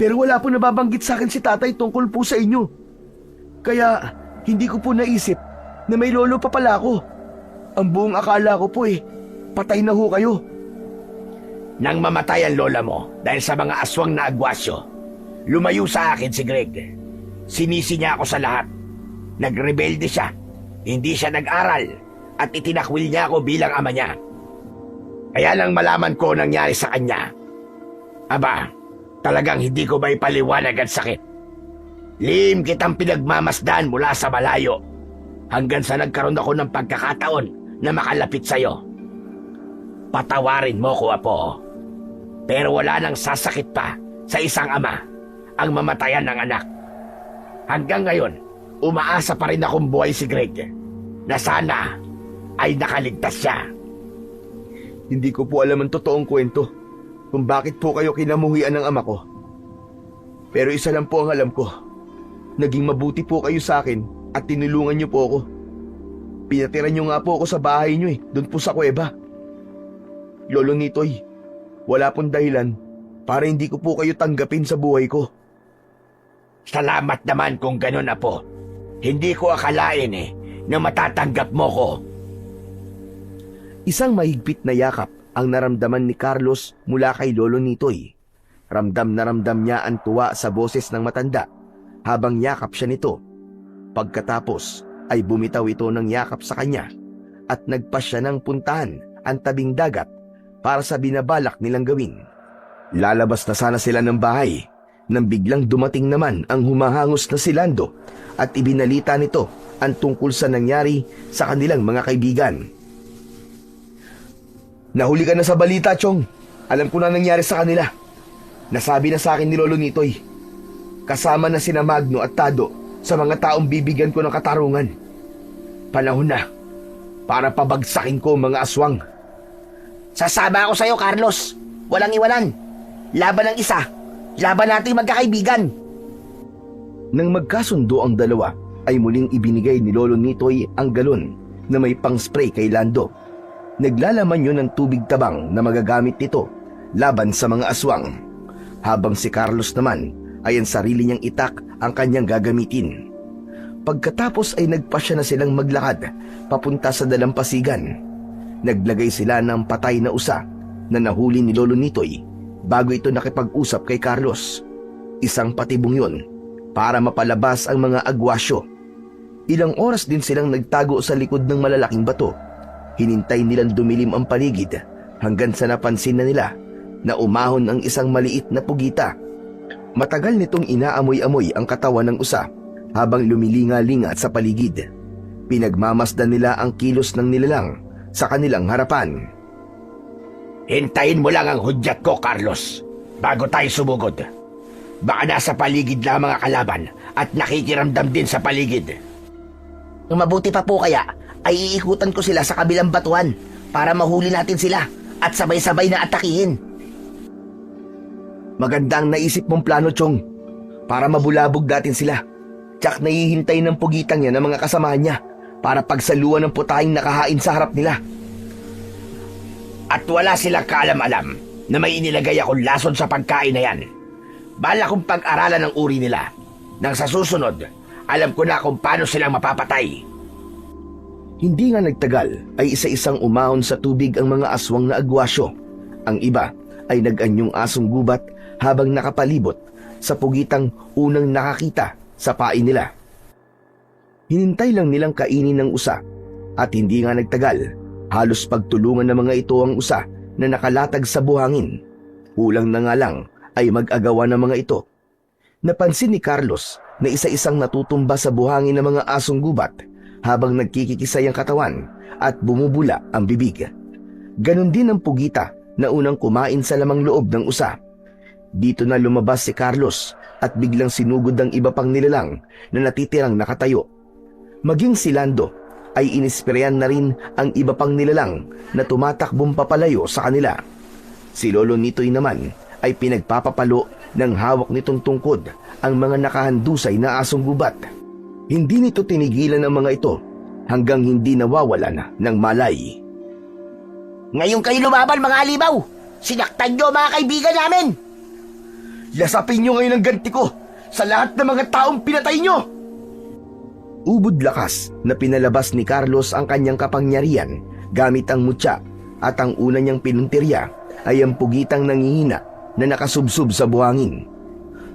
Pero wala po nababanggit sa akin si tatay tungkol po sa inyo. Kaya hindi ko po naisip na may lolo pa pala ako. Ang buong akala ko po patay na ho kayo.
Nang mamatay ang lola mo dahil sa mga aswang na agwasyo, lumayo sa akin si Greg. Sinisi niya ako sa lahat. Nagrebelde siya. Hindi siya nag-aral at itinakwil niya ako bilang ama niya. Kaya lang malaman ko nangyari sa kanya. Aba, talagang hindi ko ba ipaliwanag ang sakit. Lihim kitang pinagmamasdan mula sa malayo hanggang sa nagkaroon ako ng pagkakataon na makalapit sa'yo. Patawarin mo ko, apo. Pero wala nang sasakit pa sa isang ama ang mamatayan ng anak. Hanggang ngayon, umaasa pa rin akong buhay si Greg na sana ay nakaligtas siya.
Hindi ko po alam ang totoong kwento kung bakit po kayo kinamuhian ng ama ko. Pero isa lang po ang alam ko. Naging mabuti po kayo sa akin at tinulungan niyo po ako. Pinatira niyo nga po ako sa bahay niyo doon po sa kuweba. Lolo Nitoy, wala pong dahilan para hindi ko po kayo tanggapin sa buhay ko.
Salamat naman kung ganun, apo. Hindi ko akalain na matatanggap mo ko.
Isang mahigpit na yakap ang naramdaman ni Carlos mula kay Lolo Nitoy. Ramdam na ramdam niya ang tuwa sa boses ng matanda habang yakap siya nito. Pagkatapos ay bumitaw ito ng yakap sa kanya at nagpa siya ng puntahan ang tabing dagat para sa binabalak nilang gawin. Lalabas na sana sila ng bahay nang biglang dumating naman ang humahangos na si Lando at ibinalita nito ang tungkol sa nangyari sa kanilang mga kaibigan. Nahuli ka na sa balita, Chong. Alam ko na nangyari sa kanila. Nasabi na sa akin ni Lolo Nitoy. Kasama na sina Magno at Tado sa mga taong bibigyan ko ng katarungan. Panahon na para pabagsakin ko ang mga aswang.
Sasama ako sa'yo, Carlos. Walang iwanan. Laban ng isa. Laban nating magkakaibigan.
Nang magkasundo ang dalawa, ay muling ibinigay ni Lolo Nitoy ang galon na may pang-spray kay Lando. Naglalaman yun ng tubig tabang na magagamit nito laban sa mga aswang. Habang si Carlos naman ay ang sarili niyang itak ang kanyang gagamitin. Pagkatapos ay nagpasya na silang maglakad papunta sa dalampasigan. Naglagay sila ng patay na usa na nahuli ni Lolo Nitoy bago ito nakipag-usap kay Carlos. Isang patibong yun para mapalabas ang mga agwasyo. Ilang oras din silang nagtago sa likod ng malalaking bato. Hinintay nilang dumilim ang paligid hanggang sa napansin na nila na umahon ang isang maliit na pugita. Matagal nitong inaamoy-amoy ang katawan ng usa habang lumilinga-linga sa paligid. Pinagmamasdan nila ang kilos ng nilalang sa kanilang harapan.
Hintayin mo lang ang hudyat ko, Carlos, bago tayo sumugod. Baka nasa paligid lang mga kalaban at nakikiramdam din sa paligid.
Ang mabuti pa po kaya ay iikutan ko sila sa kabilang batuan para mahuli natin sila at sabay-sabay na atakihin.
Magandang naisip mong plano, Chong, para mabulabog natin sila. Tsak nahihintay ng pugitang yan ng mga kasamahan niya para pagsaluan ng putahing nakahain sa harap nila.
At wala silang kaalam-alam na may inilagay akong lason sa pagkain na yan. Bala kong pag-aralan ng uri nila. Nang sa susunod, alam ko na kung paano silang mapapatay.
Hindi nga nagtagal ay isa-isang umahon sa tubig ang mga aswang na agwasyo. Ang iba ay nag-anyong asong gubat habang nakapalibot sa pugitang unang nakakita sa pain nila. Hinintay lang nilang kainin ng usa at hindi nga nagtagal. Halos pagtulungan ng mga ito ang usa na nakalatag sa buhangin. Kulang na nga lang ay mag-agawa ng mga ito. Napansin ni Carlos na isa-isang natutumba sa buhangin ng mga asong gubat habang nagkikikisay ang katawan at bumubula ang bibig. Ganon din ang pugita na unang kumain sa lamang loob ng usa. Dito na lumabas si Carlos at biglang sinugod ang iba pang nilalang na natitirang nakatayo. Maging si Lando ay inisperyan na rin ang iba pang nilalang na tumatakbong papalayo sa kanila. Si Lolo Nitoy naman ay pinagpapapalo ng hawak nitong tungkod ang mga nakahandusay na asong gubat. Hindi nito tinigilan ang mga ito hanggang hindi nawawalan ng malay.
Ngayon kayo lumaban, mga alibaw! Sinaktan nyo mga kaibigan namin!
Lasapin nyo ngayon ang ganti ko sa lahat ng mga taong pinatay nyo!
Ubod lakas na pinalabas ni Carlos ang kanyang kapangyarihan gamit ang mutya at ang una niyang pinuntirya ay ang pugitang nangihina na nakasubsob sa buhangin.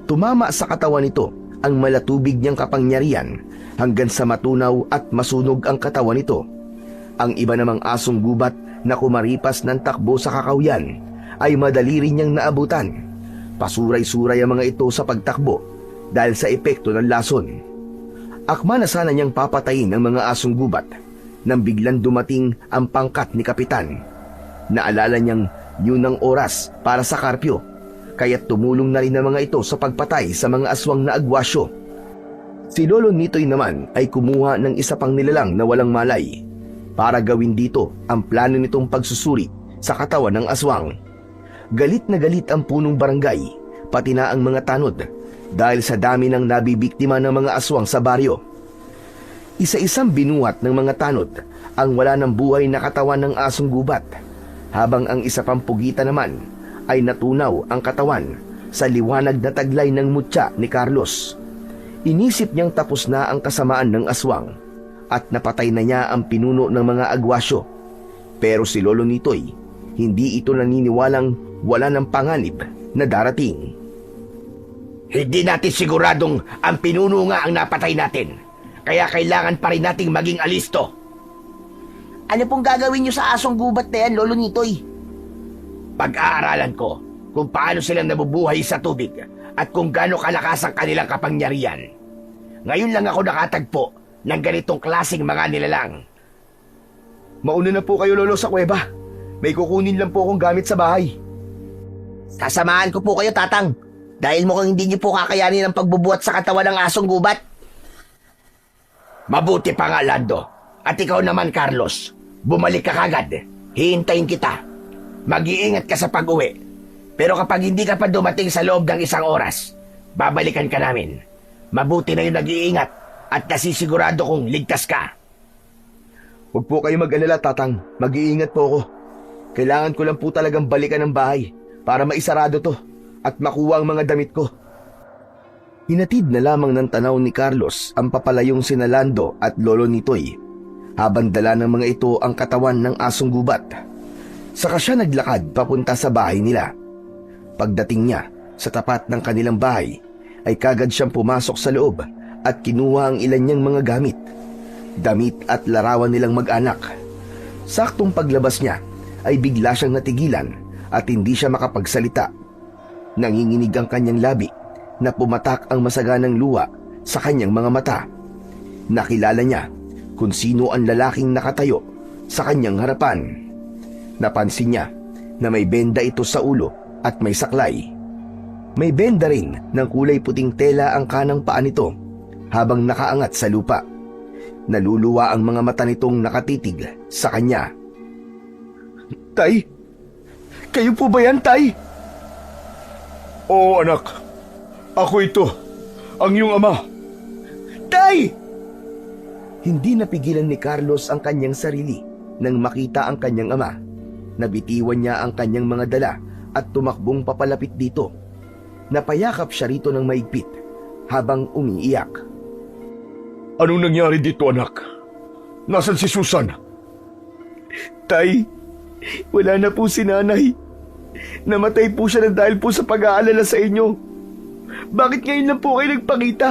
Tumama sa katawan nito ang malatubig niyang kapangyarihan hanggang sa matunaw at masunog ang katawan nito. Ang iba namang asong gubat na kumaripas ng takbo sa kakawyan ay madali rin niyang naabutan. Pasuray-suray ang mga ito sa pagtakbo dahil sa epekto ng lason. Akma na sana niyang papatayin ang mga asong gubat nang biglang dumating ang pangkat ni Kapitan. Naalala niyang yun ang oras para sa karpyo, kaya't tumulong na rin ang mga ito sa pagpatay sa mga aswang na agwasyo. Si Lolo Nitoy naman ay kumuha ng isa pang nilalang na walang malay para gawin dito ang plano nitong pagsusuri sa katawan ng aswang. Galit na galit ang punong barangay, pati na ang mga tanod, dahil sa dami ng nabibiktima ng mga aswang sa baryo. Isa-isang binuhat ng mga tanod ang wala ng buhay na katawan ng asong gubat, habang ang isa pang pugita naman ay natunaw ang katawan sa liwanag na taglay ng mutya ni Carlos. Inisip niyang tapos na ang kasamaan ng aswang at napatay na niya ang pinuno ng mga agwasyo. Pero si Lolo Nitoy, hindi ito naniniwalang wala ng panganib na darating.
Hindi natin siguradong ang pinuno nga ang napatay natin. Kaya kailangan pa rin nating maging alisto. Ano pong gagawin niyo sa asong gubat na yan, Lolo Nitoy? Pag-aaralan ko kung paano silang nabubuhay sa tubig at kung gaano kalakas ang kanilang kapangyarihan. Ngayon lang ako nakatagpo ng ganitong klaseng mga nilalang.
Mauna na po kayo, Lolo, sa kuweba. May kukunin lang po akong gamit sa bahay.
Sasamahan ko po kayo, Tatang. Dahil mukhang hindi niyo po kakayanin ang pagbubuhat sa katawan ng asong gubat. Mabuti pa nga, Lando. At ikaw naman, Carlos. Bumalik ka kagad. Hihintayin kita. Mag-iingat ka sa pag-uwi. Pero kapag hindi ka pa dumating sa loob ng 1 oras, babalikan ka namin. Mabuti na yung nag-iingat at nasisigurado kong ligtas ka.
Huwag po kayo mag-alala, Tatang. Mag-iingat po ako. Kailangan ko lang po talagang balikan ng bahay para maisarado to at makuha ang mga damit ko.
Hinatid na lamang ng tanaw ni Carlos ang papalayong sina Lando at Lolo Nitoy, habang dala ng mga ito ang katawan ng asong gubat. Saka siya naglakad papunta sa bahay nila. Pagdating niya sa tapat ng kanilang bahay, ay kagad siyang pumasok sa loob at kinuha ang ilan niyang mga gamit, damit at larawan nilang mag-anak. Saktong paglabas niya ay bigla siyang natigilan at hindi siya makapagsalita. Nanginginig ang kanyang labi na pumatak ang masaganang luha sa kanyang mga mata. Nakilala niya kung sino ang lalaking nakatayo sa kanyang harapan. Napansin niya na may benda ito sa ulo at may saklay. May benda rin ng kulay puting tela ang kanang paa nito habang nakaangat sa lupa. Naluluwa ang mga mata nitong nakatitig sa kanya.
Tay? Kayo po ba yan, Tay? Oo, anak. Ako ito, ang iyong ama. Tay!
Hindi napigilan ni Carlos ang kanyang sarili nang makita ang kanyang ama. Nabitiwan niya ang kanyang mga dala at tumakbong papalapit dito. Napayakap siya rito ng maigpit habang umiiyak.
Anong nangyari dito, anak? Nasaan si Susan? Tay, wala na po si nanay. Namatay po siya ng dahil po sa pag-aalala sa inyo. Bakit ngayon lang po kayo nagpakita?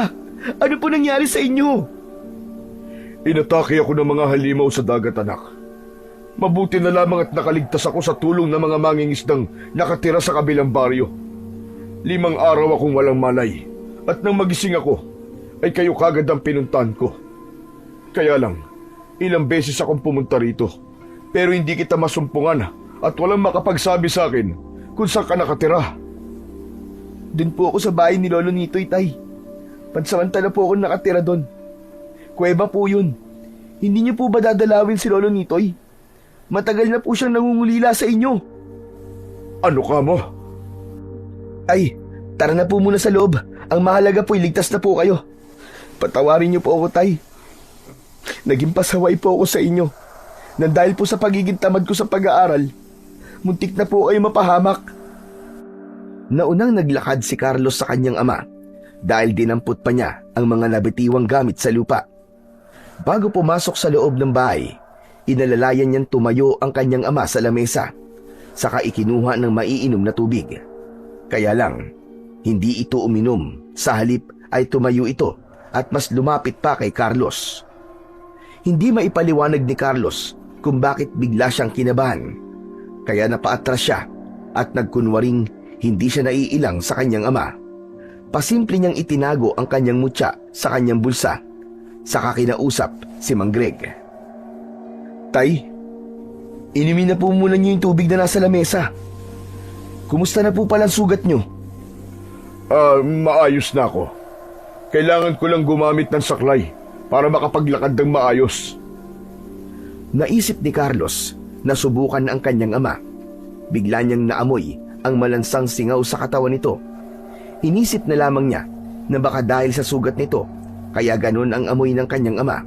Ano po nangyari sa inyo? Inatake ako ng mga halimaw sa dagat, anak. Mabuti na lamang at nakaligtas ako sa tulong ng mga mangingisdang nakatira sa kabilang baryo. 5 araw akong walang malay at nang magising ako, ay kayo kagad ang pinuntahan ko. Kaya lang, ilang beses akong pumunta rito, pero hindi kita masumpungan at walang makapagsabi sa akin kung saan ka nakatira. Doon po ako sa bahay ni Lolo Nitoy, Tay. Pansamantala po ako nakatira doon. Kuweba po yun. Hindi niyo po ba dadalawin si Lolo Nitoy? Matagal na po siyang nangungulila sa inyo. Ano ka mo? Ay, tara na po muna sa loob. Ang mahalaga po, iligtas na po kayo. Patawarin niyo po ako, Tay. Naging pasaway po ako sa inyo. Nang dahil po sa pagiging tamad ko sa pag-aaral, muntik na po kayo mapahamak.
Naunang naglakad si Carlos sa kanyang ama dahil dinampot pa niya ang mga nabitiwang gamit sa lupa. Bago pumasok sa loob ng bahay, inalalayan niyang tumayo ang kanyang ama sa lamesa, saka ikinuha ng maiinom na tubig. Kaya lang, hindi ito uminom, sa halip ay tumayo ito at mas lumapit pa kay Carlos. Hindi maipaliwanag ni Carlos kung bakit bigla siyang kinabahan, kaya napaatras siya at nagkunwaring hindi siya naiilang sa kanyang ama. Pasimple niyang itinago ang kanyang mutya sa kanyang bulsa, saka kinausap si Mang Greg.
Tay, inumin na po muna niyo yung tubig na nasa lamesa. Kumusta na po pala ang sugat niyo? Maayos na ako. Kailangan ko lang gumamit ng saklay para makapaglakad ng maayos.
Naisip ni Carlos na subukan ang kanyang ama. Bigla niyang naamoy ang malansang singaw sa katawan nito. Inisip na lamang niya na baka dahil sa sugat nito, kaya ganun ang amoy ng kanyang ama.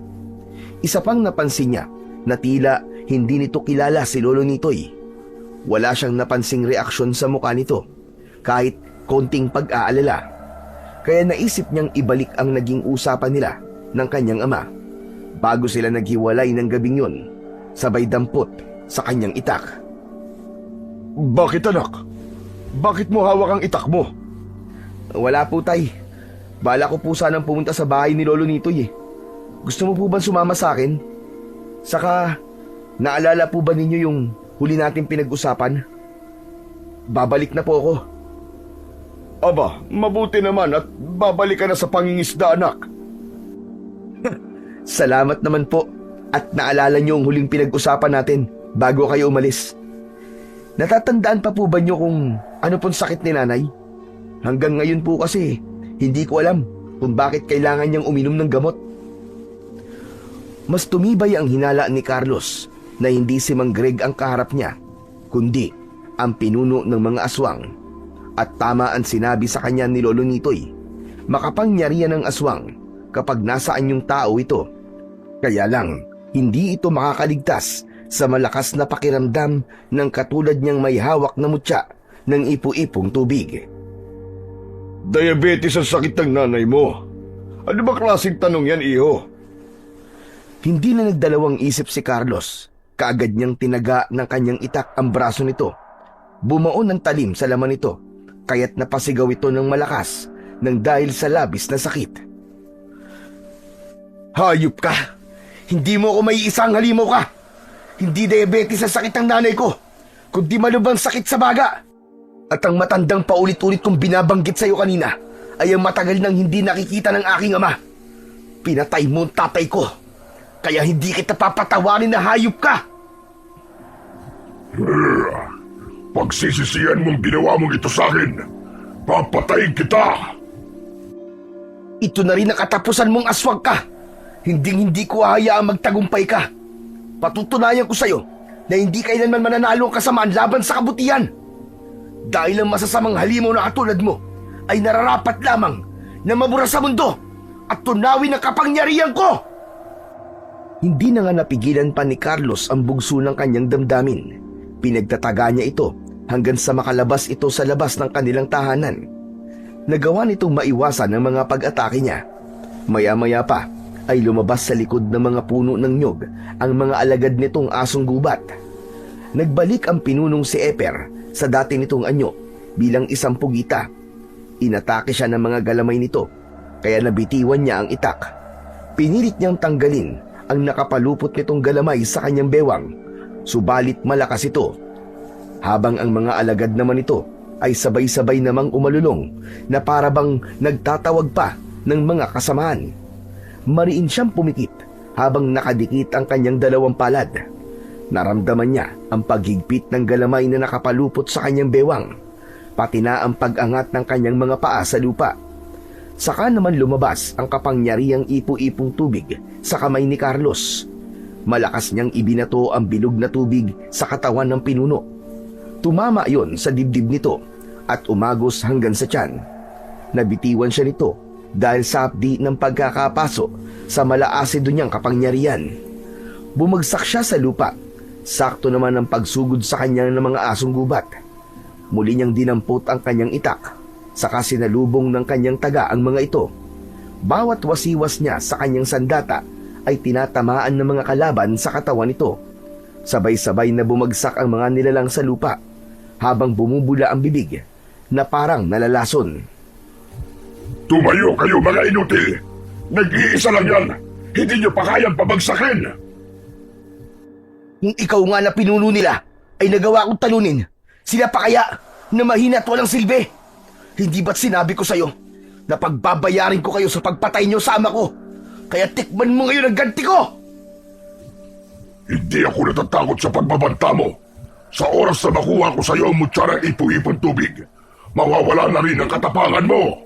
Isa pang napansin niya na tila hindi nito kilala si Lolo Nitoy. Wala siyang napansing reaksyon sa mukha nito, kahit konting pag-aalala. Kaya naisip niyang ibalik ang naging usapan nila ng kanyang ama bago sila naghiwalay ng gabing yun, sabay dampot sa kanyang itak.
Bakit, anak? Bakit mo hawak ang itak mo?
Wala po, Tay. Bala ko po sanang pumunta sa bahay ni Lolo Nitoy eh. Gusto mo po ba sumama sa akin? Saka, naalala po ba ninyo yung huli natin pinag-usapan? Babalik na po ako.
Aba, mabuti naman at babalik ka na sa pangingisda, anak.
Salamat naman po at naalala niyo ang huling pinag-usapan natin bago kayo umalis. Natatandaan pa po ba niyo kung ano pong sakit ni nanay? Hanggang ngayon po kasi, hindi ko alam kung bakit kailangan niyang uminom ng gamot. Mas tumibay ang hinala ni Carlos na hindi si Mang Greg ang kaharap niya, kundi ang pinuno ng mga aswang. At tama ang sinabi sa kanya ni Lolo Nitoy, makapangyarihan ng aswang kapag nasaan yung tao ito. Kaya lang, hindi ito makakaligtas sa malakas na pakiramdam ng katulad niyang may hawak na mutya ng ipu-ipong tubig.
Diabetes ang sakit ng nanay mo. Ano ba klaseng tanong yan, iho?
Hindi na nagdalawang isip si Carlos. Kaagad niyang tinaga ng kanyang itak ang braso nito. Bumuon ng talim sa laman nito, kaya't napasigaw ito ng malakas nang dahil sa labis na sakit.
Hayop ka! Hindi mo ako may isang halimaw ka! Hindi diabetes ang sakit ng nanay ko, kundi malubhang sakit sa baga.
At ang matandang paulit-ulit kong binabanggit sa iyo kanina ay ang matagal nang hindi nakikita ng aking ama. Pinatay mo ang tatay ko, kaya hindi kita papatawarin na hayop ka!
Pagsisisihan mong ginawa mong ito sa akin, papatayin kita!
Ito na rin ang katapusan mong aswang ka! Hinding-hindi ko hahayaang magtagumpay ka. Patutunayan ko sa iyo na hindi kailanman mananalo ang kasamaan laban sa kabutihan. Dahil ang masasamang halimaw na katulad mo ay nararapat lamang na mabura sa mundo at tunawin ang kapangyarihan ko! Hindi na nga napigilan pa ni Carlos ang bugso ng kanyang damdamin. Pinagtataga niya ito hanggang sa makalabas ito sa labas ng kanilang tahanan. Nagawa nitong maiwasan ang mga pag-atake niya. Maya-maya pa ay lumabas sa likod ng mga puno ng nyog ang mga alagad nitong asong gubat. Nagbalik ang pinunong si Eper sa dati nitong anyo bilang isang pugita. Inatake siya ng mga galamay nito, kaya nabitiwan niya ang itak. Pinilit niyang tanggalin ang nakapalupot nitong galamay sa kanyang bewang, subalit malakas ito. Habang ang mga alagad naman ito ay sabay-sabay namang umalulong na parabang nagtatawag pa ng mga kasamaan. Mariin siyang pumikit habang nakadikit ang kanyang dalawang palad. Naramdaman niya ang paghigpit ng galamay na nakapalupot sa kanyang bewang, pati na ang pag-angat ng kanyang mga paa sa lupa. Saka naman lumabas ang kapangyarihang ipu-ipong tubig sa kamay ni Carlos. Malakas niyang ibinato ang bilog na tubig sa katawan ng pinuno. Tumama yon sa dibdib nito at umagos hanggang sa tiyan. Nabitiwan siya nito dahil sa hapdi ng pagkakapaso sa malaasido niyang kapangyarihan. Bumagsak siya sa lupa. Sakto naman ang pagsugod sa kanya ng mga asong gubat. Muli niyang dinampot ang kanyang itak, saka sinalubong ng kanyang taga ang mga ito. Bawat wasiwas niya sa kanyang sandata ay tinatamaan ng mga kalaban sa katawan nito. Sabay-sabay na bumagsak ang mga nilalang sa lupa habang bumubula ang bibig na parang nalalason.
Tumayo kayo mga inutil! Nag-iisa lang yan! Hindi niyo pa kayang pabagsakin!
Kung ikaw nga na pinuno nila ay nagawa kong talunin, sila pa kaya na mahina at walang silbi? Hindi ba't sinabi ko sa'yo na pagbabayarin ko kayo sa pagpatay niyo sa ama ko? Kaya tikman mo ngayon ang ganti ko!
Hindi ako natatakot sa pagbabanta mo. Sa oras na makuha ko sa iyo ang mutya ng ipu-ipong tubig, mawawala na rin ang katapangan mo.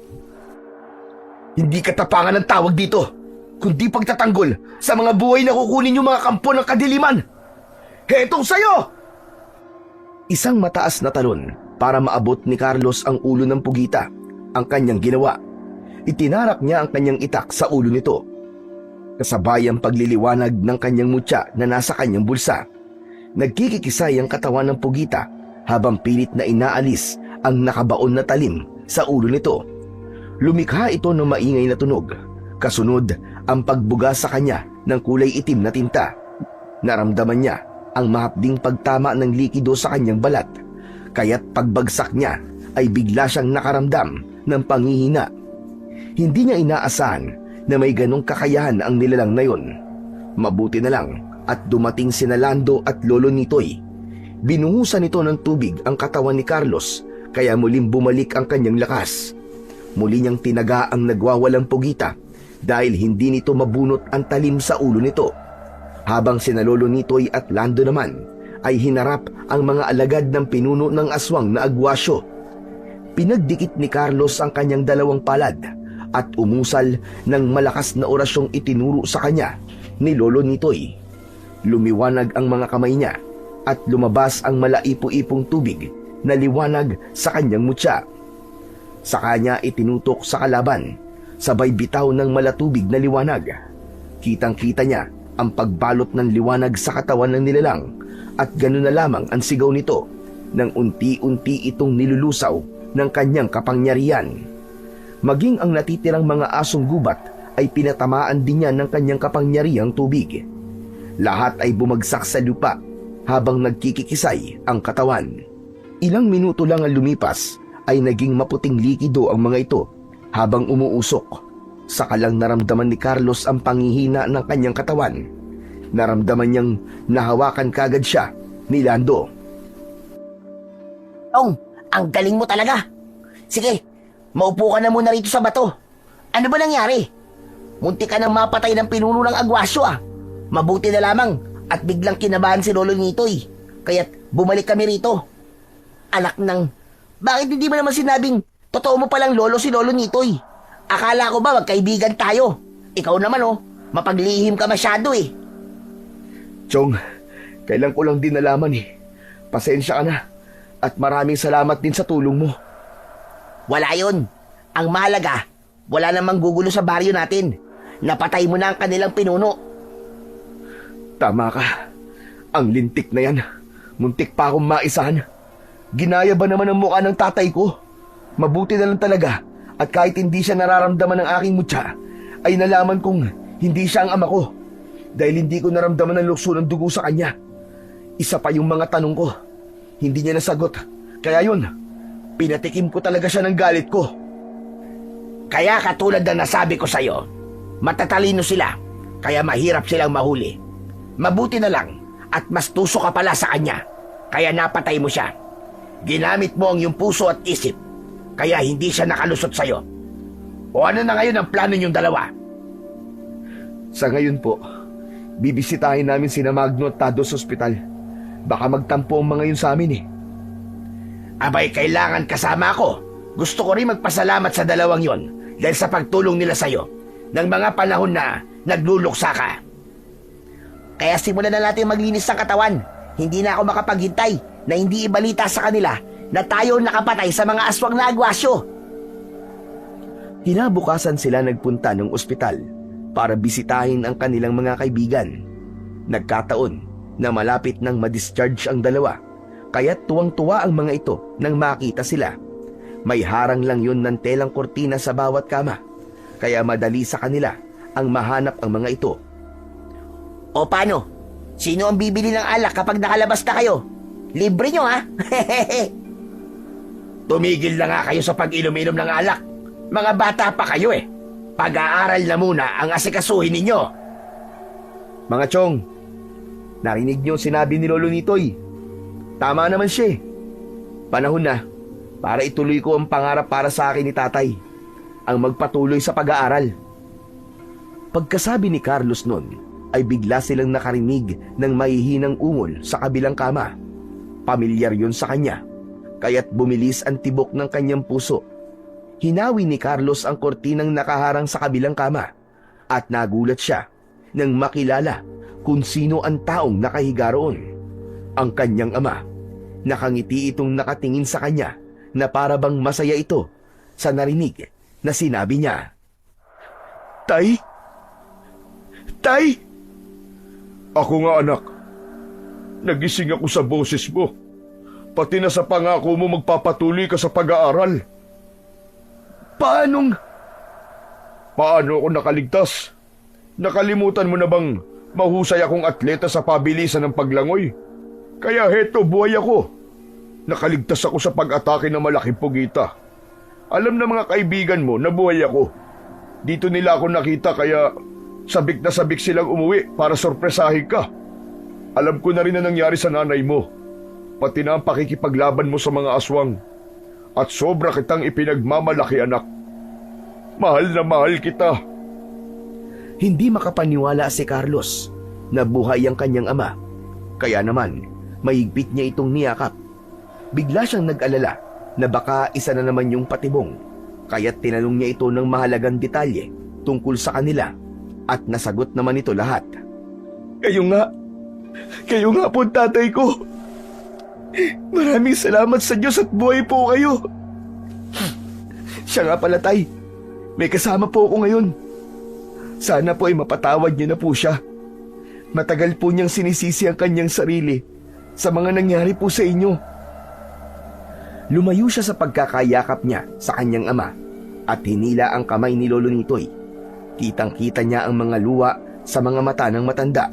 Hindi katapangan ang tawag dito, kundi pagtatanggol sa mga buhay na kukunin yung mga kampo ng kadiliman. Hetong sa'yo! Isang mataas na talon para maabot ni Carlos ang ulo ng pugita ang kanyang ginawa. Itinarak niya ang kanyang itak sa ulo nito. Kasabay ang pagliliwanag ng kanyang mutya na nasa kanyang bulsa. Nagkikikisay ang katawan ng pugita habang pilit na inaalis ang nakabaon na talim sa ulo nito. Lumikha ito ng maingay na tunog. Kasunod ang pagbuga sa kanya ng kulay itim na tinta. Naramdaman niya ang mahapding pagtama ng likido sa kanyang balat. Kaya't pagbagsak niya ay bigla siyang nakaramdam ng panghihina. Hindi niya inaasahan na may ganong kakayahan ang nilalang na yon. Mabuti na lang at dumating sina Lando at Lolo Nitoy. Binuhusan nito ng tubig ang katawan ni Carlos kaya muling bumalik ang kanyang lakas. Muli niyang tinaga ang nagwawalang pugita dahil hindi nito mabunot ang talim sa ulo nito. Habang sina Lolo Nitoy at Lando naman ay hinarap ang mga alagad ng pinuno ng aswang na agwasyo. Pinagdikit ni Carlos ang kanyang dalawang palad at umusal ng malakas na orasyong itinuro sa kanya ni Lolo Nitoy. Lumiwanag ang mga kamay niya at lumabas ang malaipo-ipong tubig na liwanag sa kanyang mutya. Sa kanya itinutok sa kalaban, sabay bitaw ng malatubig na liwanag. Kitang-kita niya ang pagbalot ng liwanag sa katawan ng nilalang at gano'n na lamang ang sigaw nito nang unti-unti itong nilulusaw ng kanyang kapangyarihan. Maging ang natitirang mga asong gubat ay pinatamaan din niya ng kanyang kapangyarihang tubig. Lahat ay bumagsak sa lupa habang nagkikikisay ang katawan. Ilang minuto lang ang lumipas ay naging maputing likido ang mga ito habang umuusok. Saka lang naramdaman ni Carlos ang panghihina ng kanyang katawan. Naramdaman niyang nahawakan kagad siya ni Lando.
Tong, ang galing mo talaga. Sige, maupo ka na muna rito sa bato. Ano ba nangyari? Munti ka nang mapatay ng pinuno ng agwasyo ah. Mabuti na lamang at biglang kinabahan si Lolo Nitoy. Kaya't bumalik kami rito. Anak ng... Bakit hindi mo naman sinabing totoo mo palang lolo si Lolo Nitoy? Akala ko ba magkaibigan tayo? Ikaw naman oh, mapaglihim ka masyado eh.
Chong, kailan ko lang din nalaman eh. Pasensya ka na. At maraming salamat din sa tulong mo.
Wala yun. Ang mahalaga, wala namang gugulo sa baryo natin. Napatay mo na ang kanilang pinuno.
Tama ka. Ang lintik na yan. Muntik pa akong maisahan. Ginaya ba naman ang mukha ng tatay ko? Mabuti na lang talaga. At kahit hindi siya nararamdaman ng aking mutya, ay nalaman kong hindi siya ang ama ko. Dahil hindi ko naramdaman ang lukso ng dugo sa kanya. Isa pa yung mga tanong ko. Hindi niya nasagot. Kaya yun, pinatikim ko talaga siya ng galit ko.
Kaya katulad na nasabi ko sa'yo, matatalino sila, kaya mahirap silang mahuli. Mabuti na lang at mas tuso ka pala sa kanya, kaya napatay mo siya. Ginamit mo ang iyong puso at isip, kaya hindi siya nakalusot sa'yo. O ano na ngayon ang plano niyong dalawa?
Sa ngayon po, bibisitahin namin sina Magno at Tado sa ospital. Baka magtampo ang mga yun sa amin eh.
Abay, kailangan kasama ako. Gusto ko rin magpasalamat sa dalawang yon dahil sa pagtulong nila sa'yo ng mga panahon na nagluluksa ka. Kaya simulan na natin maglinis ng katawan. Hindi na ako makapaghintay na hindi ibalita sa kanila na tayo nakapatay sa mga aswang na agwasyo.
Kinabukasan sila nagpunta ng ospital para bisitahin ang kanilang mga kaibigan. Nagkataon na malapit nang ma-discharge ang dalawa, kaya't tuwang-tuwa ang mga ito nang makita sila. May harang lang yun ng telang kortina sa bawat kama, kaya madali sa kanila ang mahanap ang mga ito.
O paano? Sino ang bibili ng alak kapag nakalabas na kayo? Libre nyo ha? Tumigil na nga kayo sa pag-inom-inom ng alak. Mga bata pa kayo eh. Pag-aaral na muna ang asikasuhin ninyo.
Mga Chong, narinig niyo sinabi ni Lolo Nitoy. Tama naman siya eh. Panahon na para ituloy ko ang pangarap para sa akin ni tatay, ang magpatuloy sa pag-aaral.
Pagkasabi ni Carlos nun, ay bigla silang nakarinig ng mahihinang ungol sa kabilang kama. Pamilyar yun sa kanya, kaya't bumilis ang tibok ng kanyang puso. Hinawi ni Carlos ang kortinang nakaharang sa kabilang kama at nagulat siya nang makilala kung sino ang taong nakahiga roon. Ang kanyang ama. Nakangiti itong nakatingin sa kanya na para bang masaya ito sa narinig na sinabi niya.
Tay? Tay? Ako nga anak. Nagising ako sa boses mo. Pati na sa pangako mo magpapatuloy ka sa pag-aaral. Paano ako nakaligtas? Nakalimutan mo na bang mahusay akong atleta sa pabilisan ng paglangoy? Kaya heto, buhay ako. Nakaligtas ako sa pag-atake ng malaking pugita. Alam ng mga kaibigan mo na buhay ako. Dito nila ako nakita kaya sabik na sabik silang umuwi para sorpresahin ka. Alam ko na rin na nangyari sa nanay mo. Pati na ang pakikipaglaban mo sa mga aswang. At sobra kitang ipinagmamalaki, anak. Mahal na mahal kita.
Hindi makapaniwala si Carlos na buhay ang kanyang ama. Kaya naman, mahigpit niya itong niyakap. Bigla siyang nag-alala na baka isa na naman yung patibong. Kaya't tinanong niya ito ng mahalagang detalye tungkol sa kanila at nasagot naman ito lahat.
Kayo nga po tatay ko. Maraming salamat sa Diyos at buhay po kayo. Siya nga pala tay, may kasama po ako ngayon. Sana po ay mapatawad niyo na po siya. Matagal po niyang sinisisi ang kanyang sarili sa mga nangyari po sa inyo.
Lumayo siya sa pagkakayakap niya sa kanyang ama at hinila ang kamay ni Lolo Nitoy. Kitang-kita niya ang mga luha sa mga mata ng matanda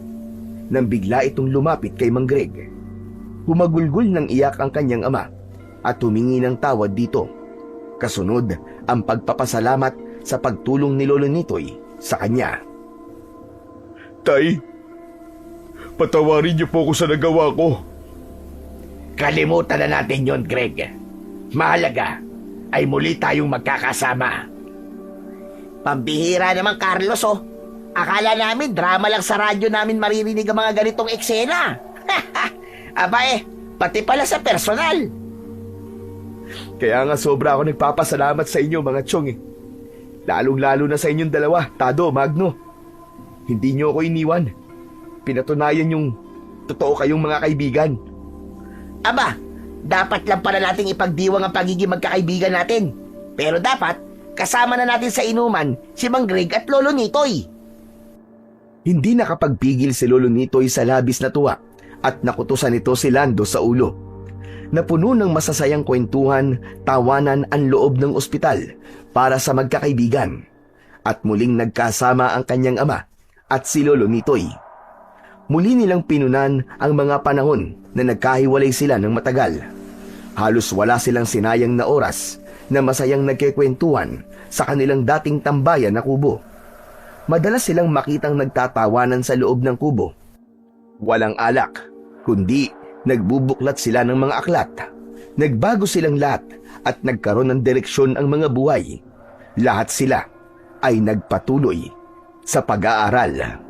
nang bigla itong lumapit kay Mang Greg. Humagulgol ng iyak ang kanyang ama at humingi ng tawad dito. Kasunod ang pagpapasalamat sa pagtulong ni Lolo Nitoy sa kanya.
Tay, patawarin niyo po ako sa nagawa ko.
Kalimutan na natin yon, Greg. Mahalaga ay muli tayong magkakasama. Pambihira naman, Carlos, oh. Akala namin drama lang sa radyo namin maririnig ang mga ganitong eksena. Aba pati pala sa personal.
Kaya nga sobra ako nagpapasalamat sa inyo mga tiyong eh. Lalong-lalo na sa inyong dalawa, Tado, Magno. Hindi niyo ako iniwan. Pinatunayan yung totoo kayong mga kaibigan.
Aba, dapat lang pala nating ipagdiwang ang pagiging magkakaibigan natin. Pero dapat, kasama na natin sa inuman si Mang Greg at Lolo Nitoy.
Hindi nakapagpigil si Lolo Nitoy sa labis na tuwa at nakutusan nito si Lando sa ulo. Napuno ng masasayang kwentuhan, tawanan ang loob ng ospital para sa magkakaibigan. At muling nagkasama ang kanyang ama at si Lolo Nitoy. Muli nilang pinunan ang mga panahon na nagkahiwalay sila ng matagal. Halos wala silang sinayang na oras na masayang nagkikwentuhan sa kanilang dating tambayan na kubo. Madalas silang makitang nagtatawanan sa loob ng kubo. Walang alak, kundi nagbubuklat sila ng mga aklat. Nagbago silang lahat at nagkaroon ng direksyon ang mga buhay. Lahat sila ay nagpatuloy sa pag-aaral.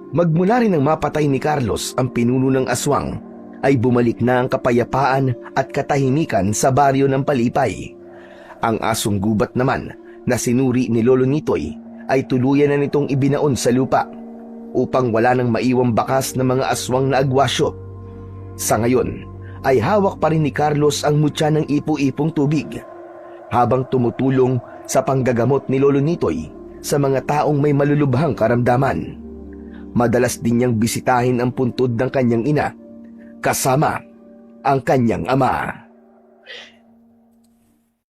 Magmula rin ng mapatay ni Carlos ang pinuno ng aswang, ay bumalik na ang kapayapaan at katahimikan sa baryo ng Palipay. Ang asong gubat naman na sinuri ni Lolo Nitoy ay tuluyan na nitong ibinaon sa lupa upang wala nang maiwang bakas ng mga aswang na agwasyo. Sa ngayon ay hawak pa rin ni Carlos ang mutya ng ipu-ipong tubig habang tumutulong sa panggagamot ni Lolo Nitoy sa mga taong may malulubhang karamdaman. Madalas din niyang bisitahin ang puntod ng kanyang ina kasama ang kanyang ama.